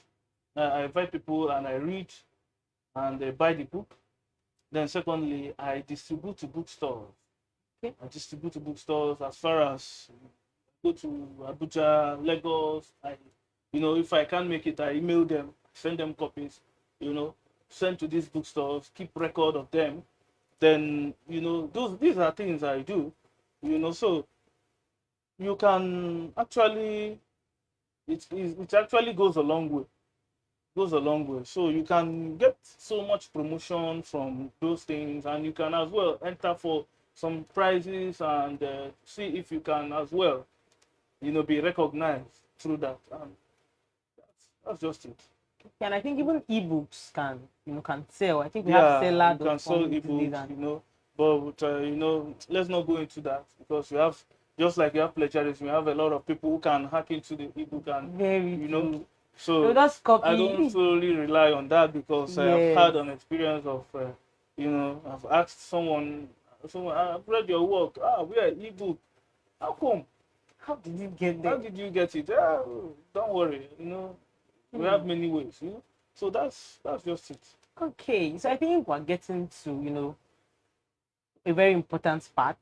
I invite people and I read and they buy the book. Then, secondly, I distribute to bookstores. Okay. I distribute to bookstores as far as go to Abuja, Lagos. You know, if I can't make it, I email them, send them copies. You know, send to these bookstores, keep record of them. Then, you know, these are things I do. You know, so you can actually it actually goes a long way. Goes a long way. So you can get so much promotion from those things, and you can as well enter for some prizes and see if you can as well, you know, be recognized through that. And that's just it. And I think even ebooks can, you know, can sell. I think we have Yeah, you can sell seller.com today ebooks, that you know, but you know, let's not go into that because we have just like you have plagiarism, we have a lot of people who can hack into the ebook and very you know. true. So That's I don't copy. solely rely on that because I have Yes. had an experience of, you know, I've asked someone, I've read your work. Ah, where ebook? How come? How did you get How there? did you get it? Ah, don't worry. You know, we have many ways. You know, so that's just it. Okay, so I think we're getting to, you know, a very important part.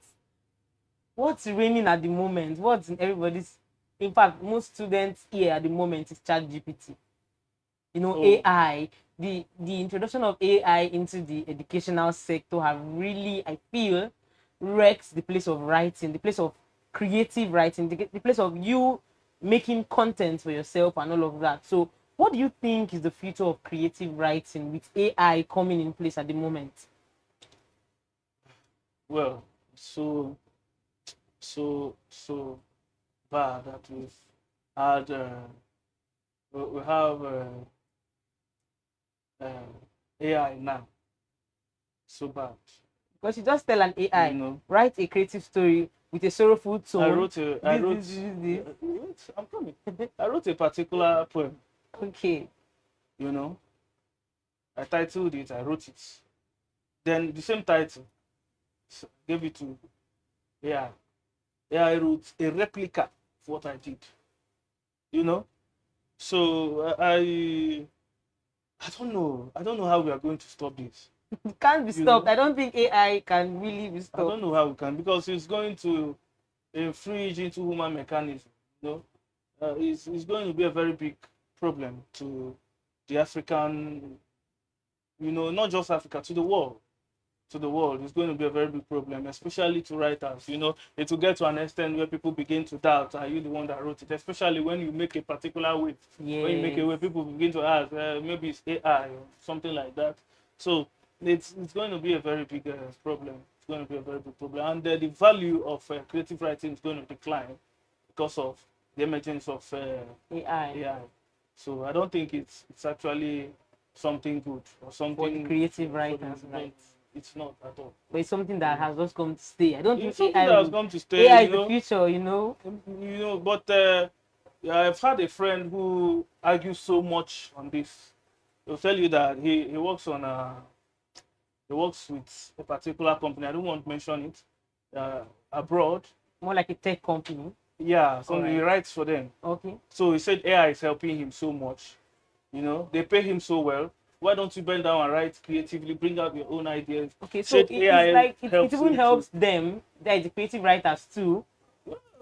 What's raining at the moment? What's in everybody's, in fact, most students here at the moment is ChatGPT. You know, Oh. AI, the introduction of AI into the educational sector have really, I feel, wrecked the place of writing, the place of creative writing, the place of you making content for yourself and all of that. So what do you think is the future of creative writing with AI coming in place at the moment? Well, so bad that we've had we have AI now. So bad. Because you just tell an AI, You know, write a creative story with a sorrowful tone. I This. wait, I'm coming. I wrote a particular poem, Okay. you know. I titled it, I wrote it. Then the same title, gave it to AI. AI wrote a replica of what I did, you know. So I don't know. I don't know how we are going to stop this. It can't be You stopped. know? I don't think AI can really be I stopped. don't know how we can because it's going to infringe into human mechanism. You know, it's going to be a very big problem to the African, you know, not just Africa, to the world, to the world, it's going to be a very big problem, especially to writers. You know, it will get to an extent where people begin to doubt, are you the one that wrote it? Especially when you make a particular way. When you make a way, people begin to ask, maybe it's AI or something like that. So it's going to be a very big problem. It's going to be a very big problem. And the value of creative writing is going to decline because of the emergence of AI. So I don't think it's actually something good or something For the creative writers, right? It's not at all. But it's something that has just come to stay. I don't It's think something that has come to stay. AI you is the know, future, you know. But yeah, I've had a friend who argues so much on this. He'll tell you that he works on he works with a particular company. I don't want to mention it. Abroad. More like a tech company. Yeah, so he Alright. writes for them. Okay. So he said AI is helping him so much. You know, they pay him so well. Why don't you bend down and write creatively, bring out your own ideas? Okay, so Said it's like it even him helps too. them, the creative writers too,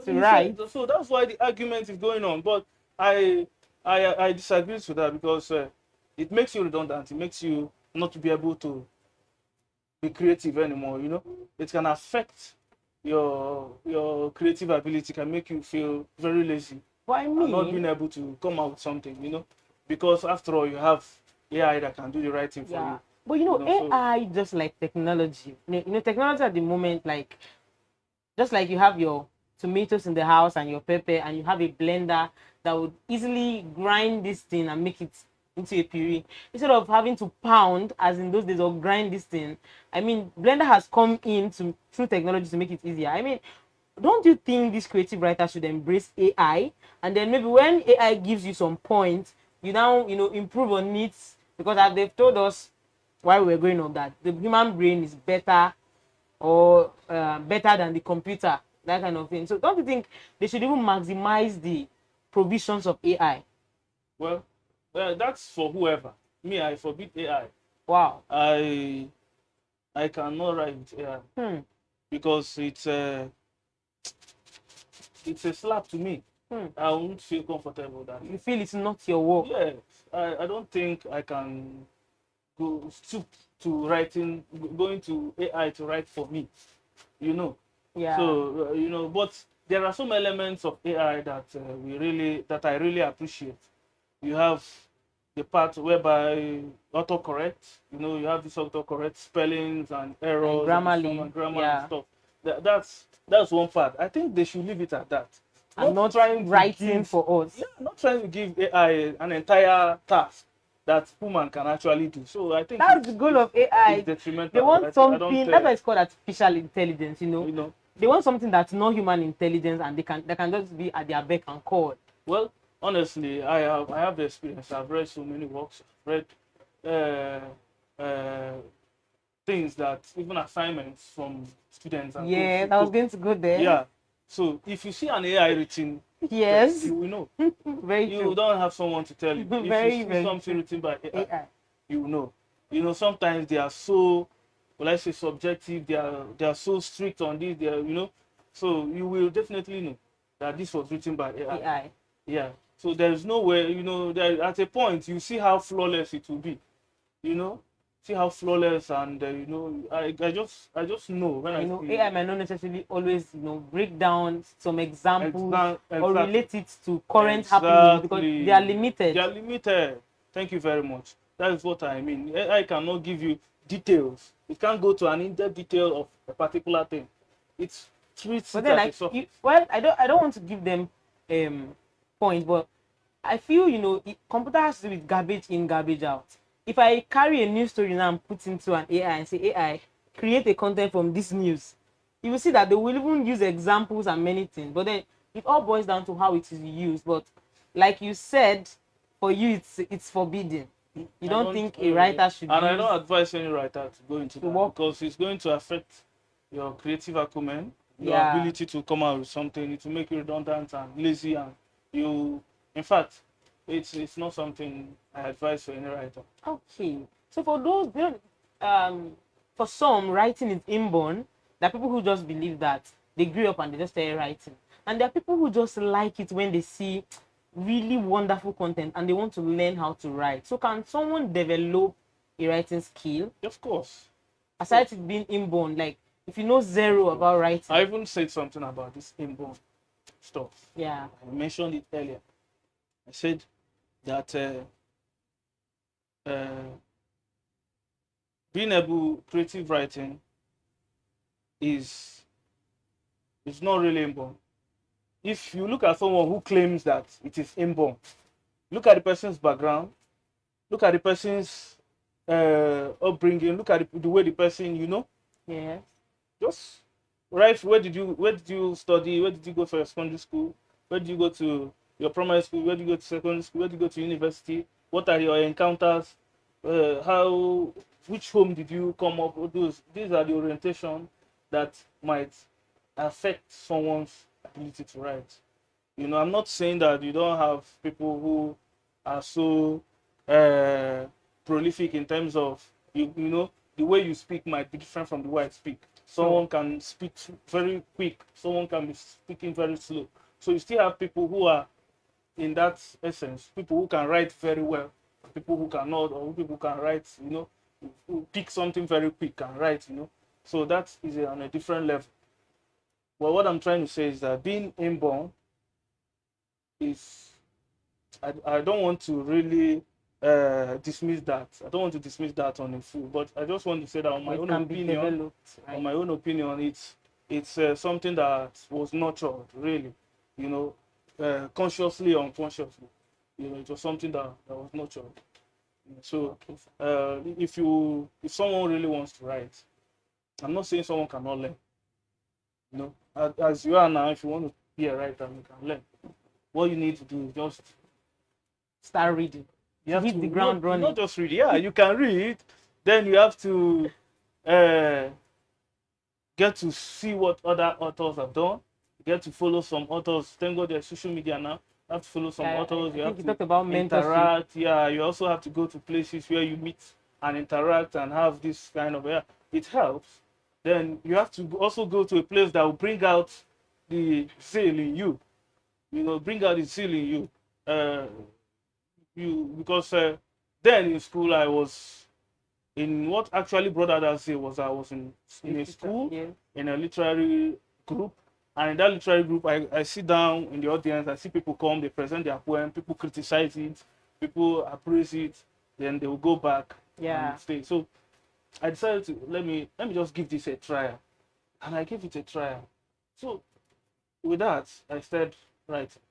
to He write. said- so that's why the argument is going on. But I disagree to that because it makes you redundant. It makes you not to be able to be creative anymore. You know, it can affect your creative ability. Can make you feel very lazy. But I And not being mean, able to come out with something, you know, because after all, you have AI that can do the writing for yeah. you. But you know, So- AI just like technology. You know, technology at the moment, like just like you have your tomatoes in the house and your pepper, and you have a blender that would easily grind this thing and make it into a puree instead of having to pound as in those days or grind this thing. I mean, blender has come in to through technology to make it easier. I mean, don't you think these creative writers should embrace AI, and then maybe when AI gives you some points, you now improve on it, because as they've told us while we were going on that the human brain is better or better than the computer, that kind of thing. So don't you think they should even maximize the provisions of AI? Well, that's for whoever. Me, I forbid AI. Wow. I cannot write with AI Hmm. because it's a slap to me. Hmm. I won't feel comfortable with that. You feel it's not your work? Yes, I don't think I can go stoop to writing, going to AI to write for me. You know. Yeah. So but there are some elements of AI that I really appreciate. You have the part whereby autocorrect. You know, you have this autocorrect spellings and errors and grammar yeah. and stuff. That's one part. I think they should leave it at that. I'm not trying writing for us. Yeah, not trying to give AI an entire task that human can actually do. So I think that's the goal of AI. It's detrimental. They want something. That's why uh, it's called artificial intelligence. You know, they want something that's not human intelligence, and they can just be at their beck and call. Well, honestly, I have the experience. I've read so many works. I've read things that even assignments from students. And Yeah, I was going to go there. Yeah. So if you see an AI written, yes, you will know. Very true. You don't have someone to tell you. If you see something written by AI, you will know. You know, sometimes they are so, well, let's say subjective. They are so strict on this. They are, so you will definitely know that this was written by AI. Yeah. So there is no way, there, at a point you see how flawless it will be. See how flawless, and I just know when I see AI might not necessarily always break down some examples or relate it to current happenings, because they are limited. They are limited. Thank you very much. That is what I mean. AI cannot give you details. It can't go to an in-depth detail of a particular thing. It's treats it as a surface. Well, I don't want to give them points, but I feel computer has to do with garbage in, garbage out. If I carry a news story now and put into an AI and say, AI, create a content from this news, you will see that they will even use examples and many things. But then it all boils down to how it is used. But like you said, for you, it's forbidden. You don't think a writer should And I don't advise any writer to go into that, work, because it's going to affect your creative acumen, your ability to come out with something. It will make you redundant and lazy, and in fact, it's not something I advise for any writer. Okay. So for those, for some, writing is inborn. There are people who just believe that they grew up and they just started writing. And there are people who just like it when they see really wonderful content and they want to learn how to write. So can someone develop a writing skill? Of course. aside it being inborn, like if you know zero about writing. I even said something about this inborn stuff. Yeah. I mentioned it earlier. I said that being able creative writing is not really inborn. If you look at someone who claims that it is inborn, look at the person's background, look at the person's upbringing, look at the way the person, Yeah. just right. Where did you study? Where did you go for your secondary school? Where did you go to your primary school? Where did you go to secondary school? Where did you go to university? What are your encounters? Which home did you come up with? These are the orientation that might affect someone's ability to write. I'm not saying that you don't have people who are so prolific in terms of the way you speak might be different from the way I speak. Someone can speak very quick, someone can be speaking very slow. So you still have people who are in that essence, people who can write very well, people who cannot, or people who can write, who pick something very quick and write, So that is on a different level. Well, what I'm trying to say is that being inborn is, I don't want to really dismiss that. I don't want to dismiss that on a full, but I just want to say that on my own opinion, right? on my own opinion, it's something that was nurtured, really, consciously or unconsciously. It was something that was nurtured. So if someone really wants to write, I'm not saying someone cannot learn. As you are now, if you want to be a writer, you can learn. What you need to do is just start reading. You have hit to the ground running. Not just read. Yeah, you can read. Then you have to get to see what other authors have done. Get to follow some authors. Thank God there's social media now. You have to follow some authors. You have to to talk about interact. mentorship. Yeah, you also have to go to places where you meet and interact and have this kind of it helps. Then you have to also go to a place that will bring out the zeal in you. Bring out the zeal in you. Because then in school I was in what actually brought out that zeal was I was in a school, in a literary group. And in that literary group, I sit down in the audience, I see people come, they present their poem, people criticize it, people appraise it, then they will go back and stay. So I decided to let me just give this a trial. And I gave it a trial. So with that, I started writing,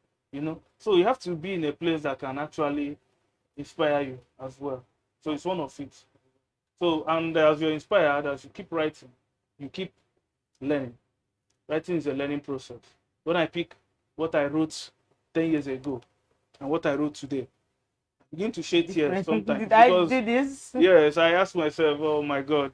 So you have to be in a place that can actually inspire you as well. So it's one of it. So, and as you're inspired, as you keep writing, you keep learning. Writing is a learning process. When I pick what I wrote 10 years ago and what I wrote today, I begin to shed tears sometimes. Did I do this? Yes, I ask myself, oh my God,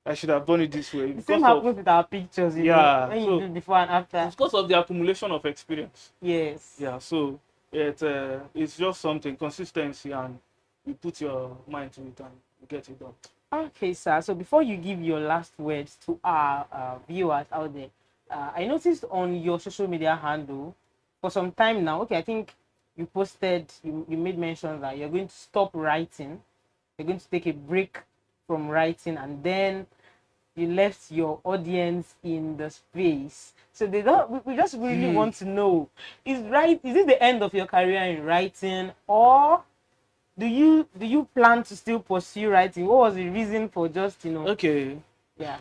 I should have done it this way. The same happens with our pictures, when you do before and after. It's because of the accumulation of experience. Yes. Yeah, so it's just something, consistency, and you put your mind to it and you get it done. Okay, sir. So before you give your last words to our viewers out there, I noticed on your social media handle for some time now, I think you posted, you made mention that you're going to stop writing. You're going to take a break from writing, and then you left your audience in the space. So we just really want to know, is it the end of your career in writing, or do you plan to still pursue writing? What was the reason for just Okay. Yeah.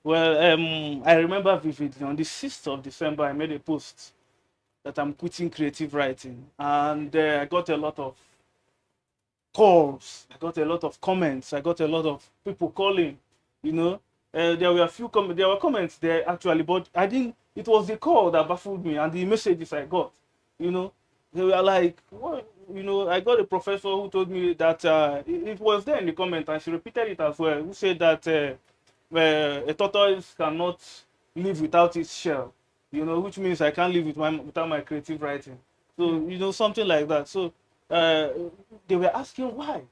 Well, I remember vividly on the 6th of December I made a post that I'm quitting creative writing, and I got a lot of calls, I got a lot of comments, I got a lot of people calling. There were a few there were comments there actually, but I didn't. It was the call that baffled me and the messages I got. They were like, what? I got a professor who told me that it was there in the comment, and she repeated it as well, who said that a tortoise cannot live without its shell, which means I can't live without my creative writing. So, something like that. So they were asking why,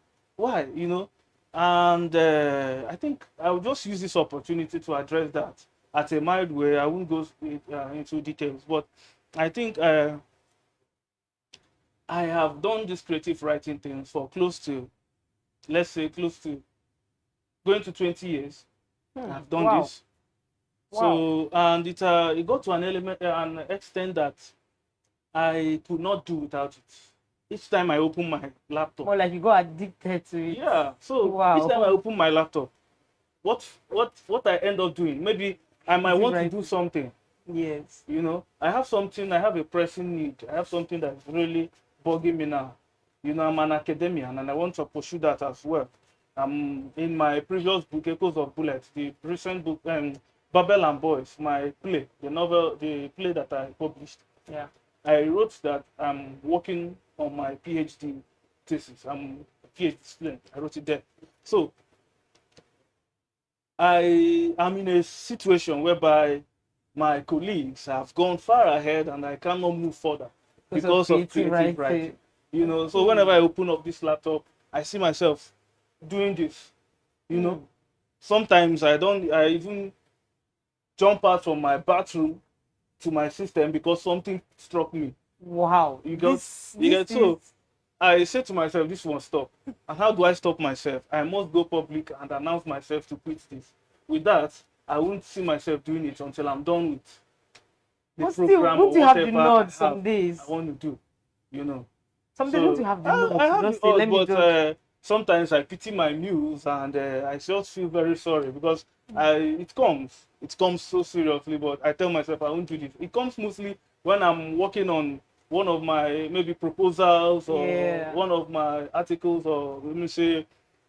and I think I will just use this opportunity to address that at a mild way. I won't go into details, but I think I have done this creative writing thing for close to going to 20 years. I've done Wow. this. So, and it got to an extent that I could not do without it. Each time I open my laptop. More like you got addicted to it. Yeah. So Wow. each time I open my laptop, what I end up doing, maybe I might want to do something. Yes. You know, I have a pressing need. I have something that's really bugging me now. You know, I'm an academician and I want to pursue that as well. In my previous book, Echoes of Bullets, the recent book, Babel and Boys, my play, the play that I published. Yeah. I wrote that I'm working on my PhD thesis. I'm a PhD student. I wrote it there. So I am in a situation whereby my colleagues have gone far ahead and I cannot move further because of creative writing. You know, so whenever I open up this laptop, I see myself doing this. You know, sometimes I even jump out from my bathroom to my system because something struck me. Wow. So I say to myself, this won't stop. And how do I stop myself? I must go public and announce myself to quit this. With that, I won't see myself doing it until I'm done with the program or won't you have the whatever nod some days? I want to do, you know. Some days won't you have the nod? I have the odd, but sometimes I pity my muse and I just feel very sorry because it comes so seriously, but I tell myself I won't do this. It comes mostly when I'm working on one of my maybe proposals or one of my articles, or let me say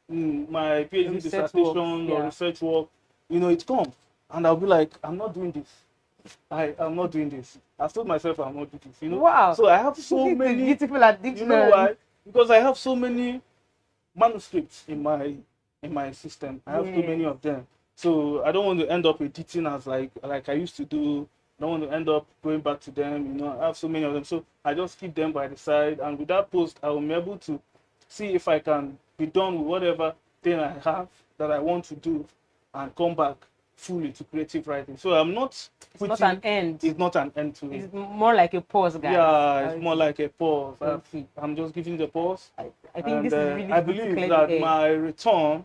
my PhD dissertation or research work. You know, it comes and I'll be like, I'm not doing this. I'm not doing this. I've told myself I'm not doing this. You know. Wow. So I have so many beautiful addiction. You know why? Because I have so many manuscripts in my system. I have too many of them. So I don't want to end up editing as like I used to do. I don't want to end up going back to them. You know, I have so many of them. So I just keep them by the side. And with that post, I will be able to see if I can be done with whatever thing I have that I want to do and come back fully to creative writing. So I'm not quitting. It's not an end. It's not an end to it. It's more like a pause, guys. Yeah, it's more like a pause. I'm just giving the pause. I think this is really I believe that my return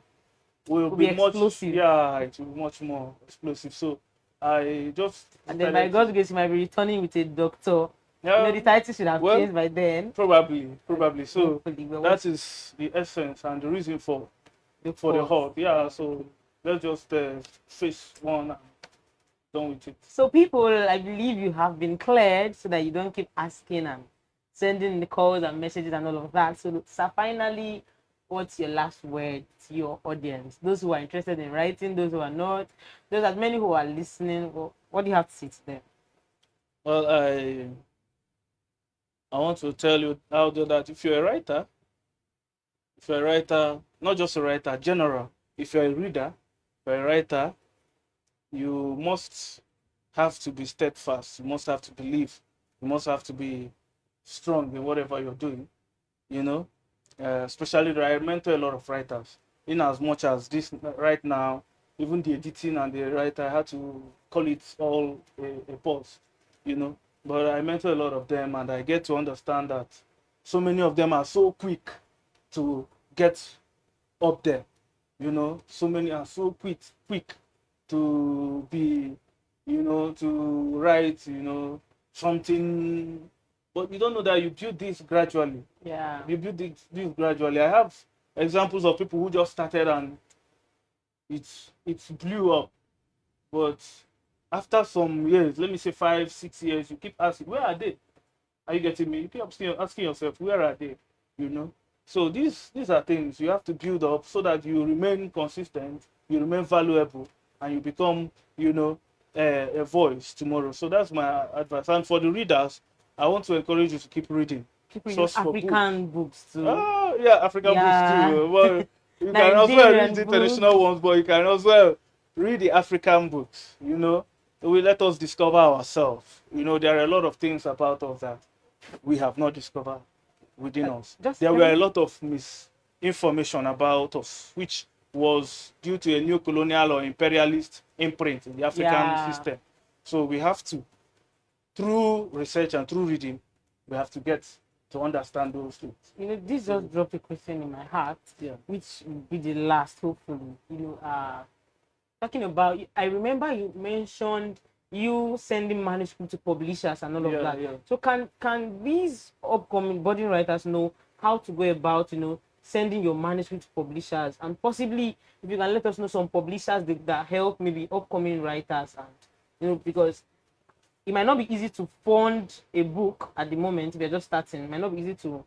will be much explosive. Yeah, it will be much more explosive. So I just and then by God's grace, you might be returning with a doctor. Yeah, you know, the title should have changed by then. Probably. So that is the essence and the reason for the halt. Yeah, so let's just face one and done with it. So people, I believe you have been cleared so that you don't keep asking and sending the calls and messages and all of that. So finally, what's your last word to your audience? Those who are interested in writing, those who are not, those as many who are listening, what do you have to say to them? Well, I want to tell you out there that if you're a writer, not just a writer, general, if you're a reader, if you're a writer, you must have to be steadfast. You must have to believe. You must have to be strong in whatever you're doing. You know, especially I mentor a lot of writers. In as much as this right now, even the editing and the writer, I had to call it all a pause. You know, but I mentor a lot of them, and I get to understand that so many of them are so quick to get up there. You know, so many are so quick to be, you know, to write, you know, something, but you don't know that you build this gradually. Yeah. You build this gradually. I have examples of people who just started and it blew up, but after some years, let me say 5-6 years, you keep asking, where are they? Are you getting me? You keep asking yourself, where are they? You know. So these are things you have to build up so that you remain consistent, you remain valuable, and you become, you know, a voice tomorrow. So that's my advice. And for the readers, I want to encourage you to keep reading. Keep reading African books too. Oh, yeah, African books too. Well, you can also read the traditional ones, but you can also read the African books, you know. We let us discover ourselves. You know, there are a lot of things about us that we have not discovered within us. There were a lot of misinformation about us, which was due to a new colonial or imperialist imprint in the African system. So we have to, through research and through reading, we have to get to understand those things. This just dropped a question in my heart, Yeah. which will be the last, hopefully. Talking about, I remember you mentioned you sending manuscript to publishers and all of that. Yeah. So can these upcoming budding writers know how to go about, sending your manuscript to publishers, and possibly if you can let us know some publishers that help maybe upcoming writers, and because it might not be easy to fund a book at the moment if you're just starting. It might not be easy to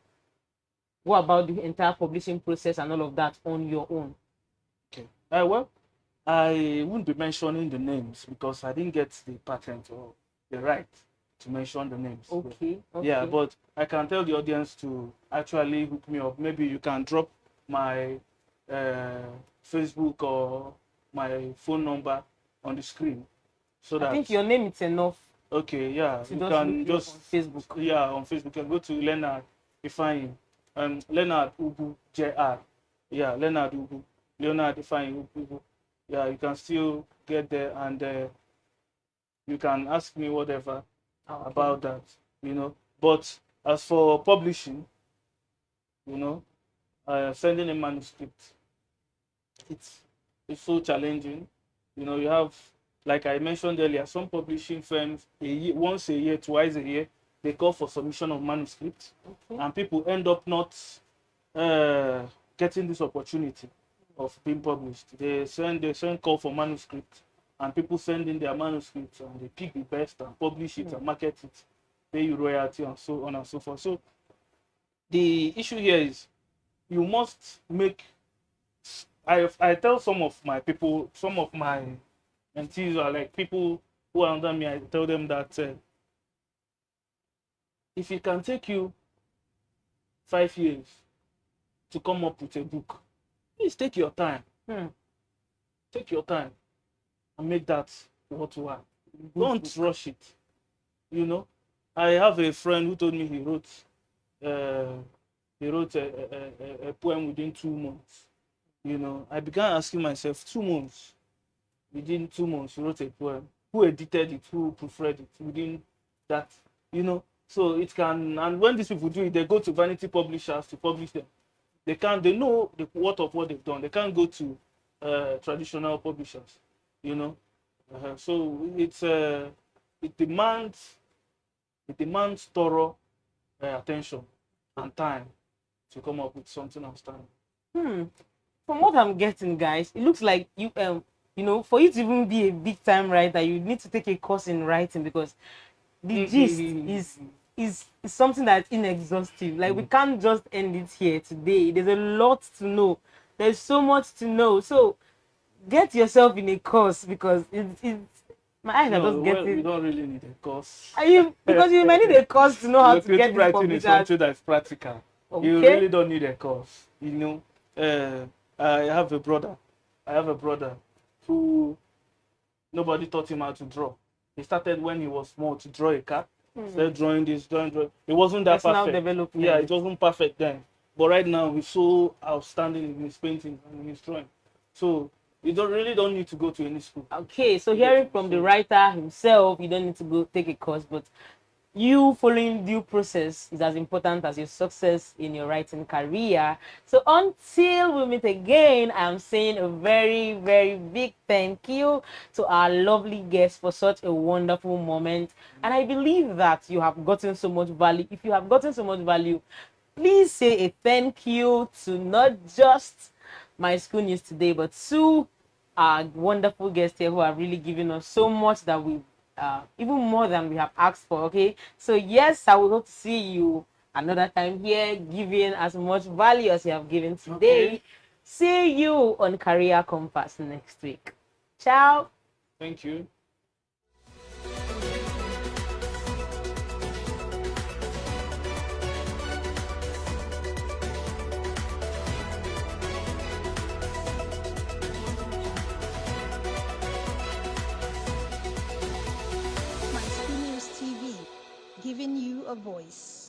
go about the entire publishing process and all of that on your own. Okay. Well, I wouldn't be mentioning the names because I didn't get the patent or the right to mention the names. Okay. Yeah, but I can tell the audience to actually hook me up. Maybe you can drop my Facebook or my phone number on the screen, so that I think your name is enough. Okay, yeah, So you just can look you up just on Facebook. Yeah, on Facebook. You can go to Leonard Ifeanyi, Leonard Ugwu JR. Yeah, Leonard Ugwu, Leonard Ifeanyi Ugwu. Yeah, you can still get there, and you can ask me whatever about that. But as for publishing, sending a manuscript, it's so challenging. You have, like I mentioned earlier, some publishing firms once a year, twice a year, they call for submission of manuscripts, and people end up not getting this opportunity of being published. They send call for manuscripts, and people send in their manuscripts, and they pick the best and publish it and market it, pay you royalty, and so on and so forth. So the issue here is you must make. I tell some of my people, some of my mentees are like people who are under me. I tell them that if it can take you 5 years to come up with a book, please take your time. Take your time and make that worthwhile. Don't rush it. I have a friend who told me he wrote a poem within 2 months. I began asking myself, 2 months. Within 2 months, he wrote a poem. Who edited it? Who proofread it? Within that, So it can, and when these people do it, they go to vanity publishers to publish them. They know the worth of what they've done. They can't go to traditional publishers, So it demands thorough attention and time to come up with something outstanding. From what I'm getting, guys, it looks like you for you to even be a big time writer, you need to take a course in writing, because the gist is something that's inexhaustive. Like we can't just end it here today. There's a lot to know. There's so much to know. So get yourself in a course, because it's my eyes are just getting. You don't really need a course. Because you might need a course to know how to get this writing is something that's practical. Okay. You really don't need a course. I have a brother who nobody taught him how to draw. He started when he was small to draw a cat. Started drawing this, drawing. It wasn't that perfect. Development. Yeah, it wasn't perfect then. But right now, he's so outstanding in his painting and in his drawing. So you don't need to go to any school. Okay, so hearing from the writer himself, you don't need to go take a course, but you following due process is as important as your success in your writing career. So until we meet again, I'm saying a very, very big thank you to our lovely guest for such a wonderful moment. And I believe that you have gotten so much value. If you have gotten so much value, please say a thank you to not just my school news today, but to our wonderful guests here who are really giving us so much that we even more than we have asked for. Okay, so yes, I would hope to see you another time here, giving as much value as you have given today. Okay. See you on Career Compass next week. Ciao. Thank you. Giving you a voice.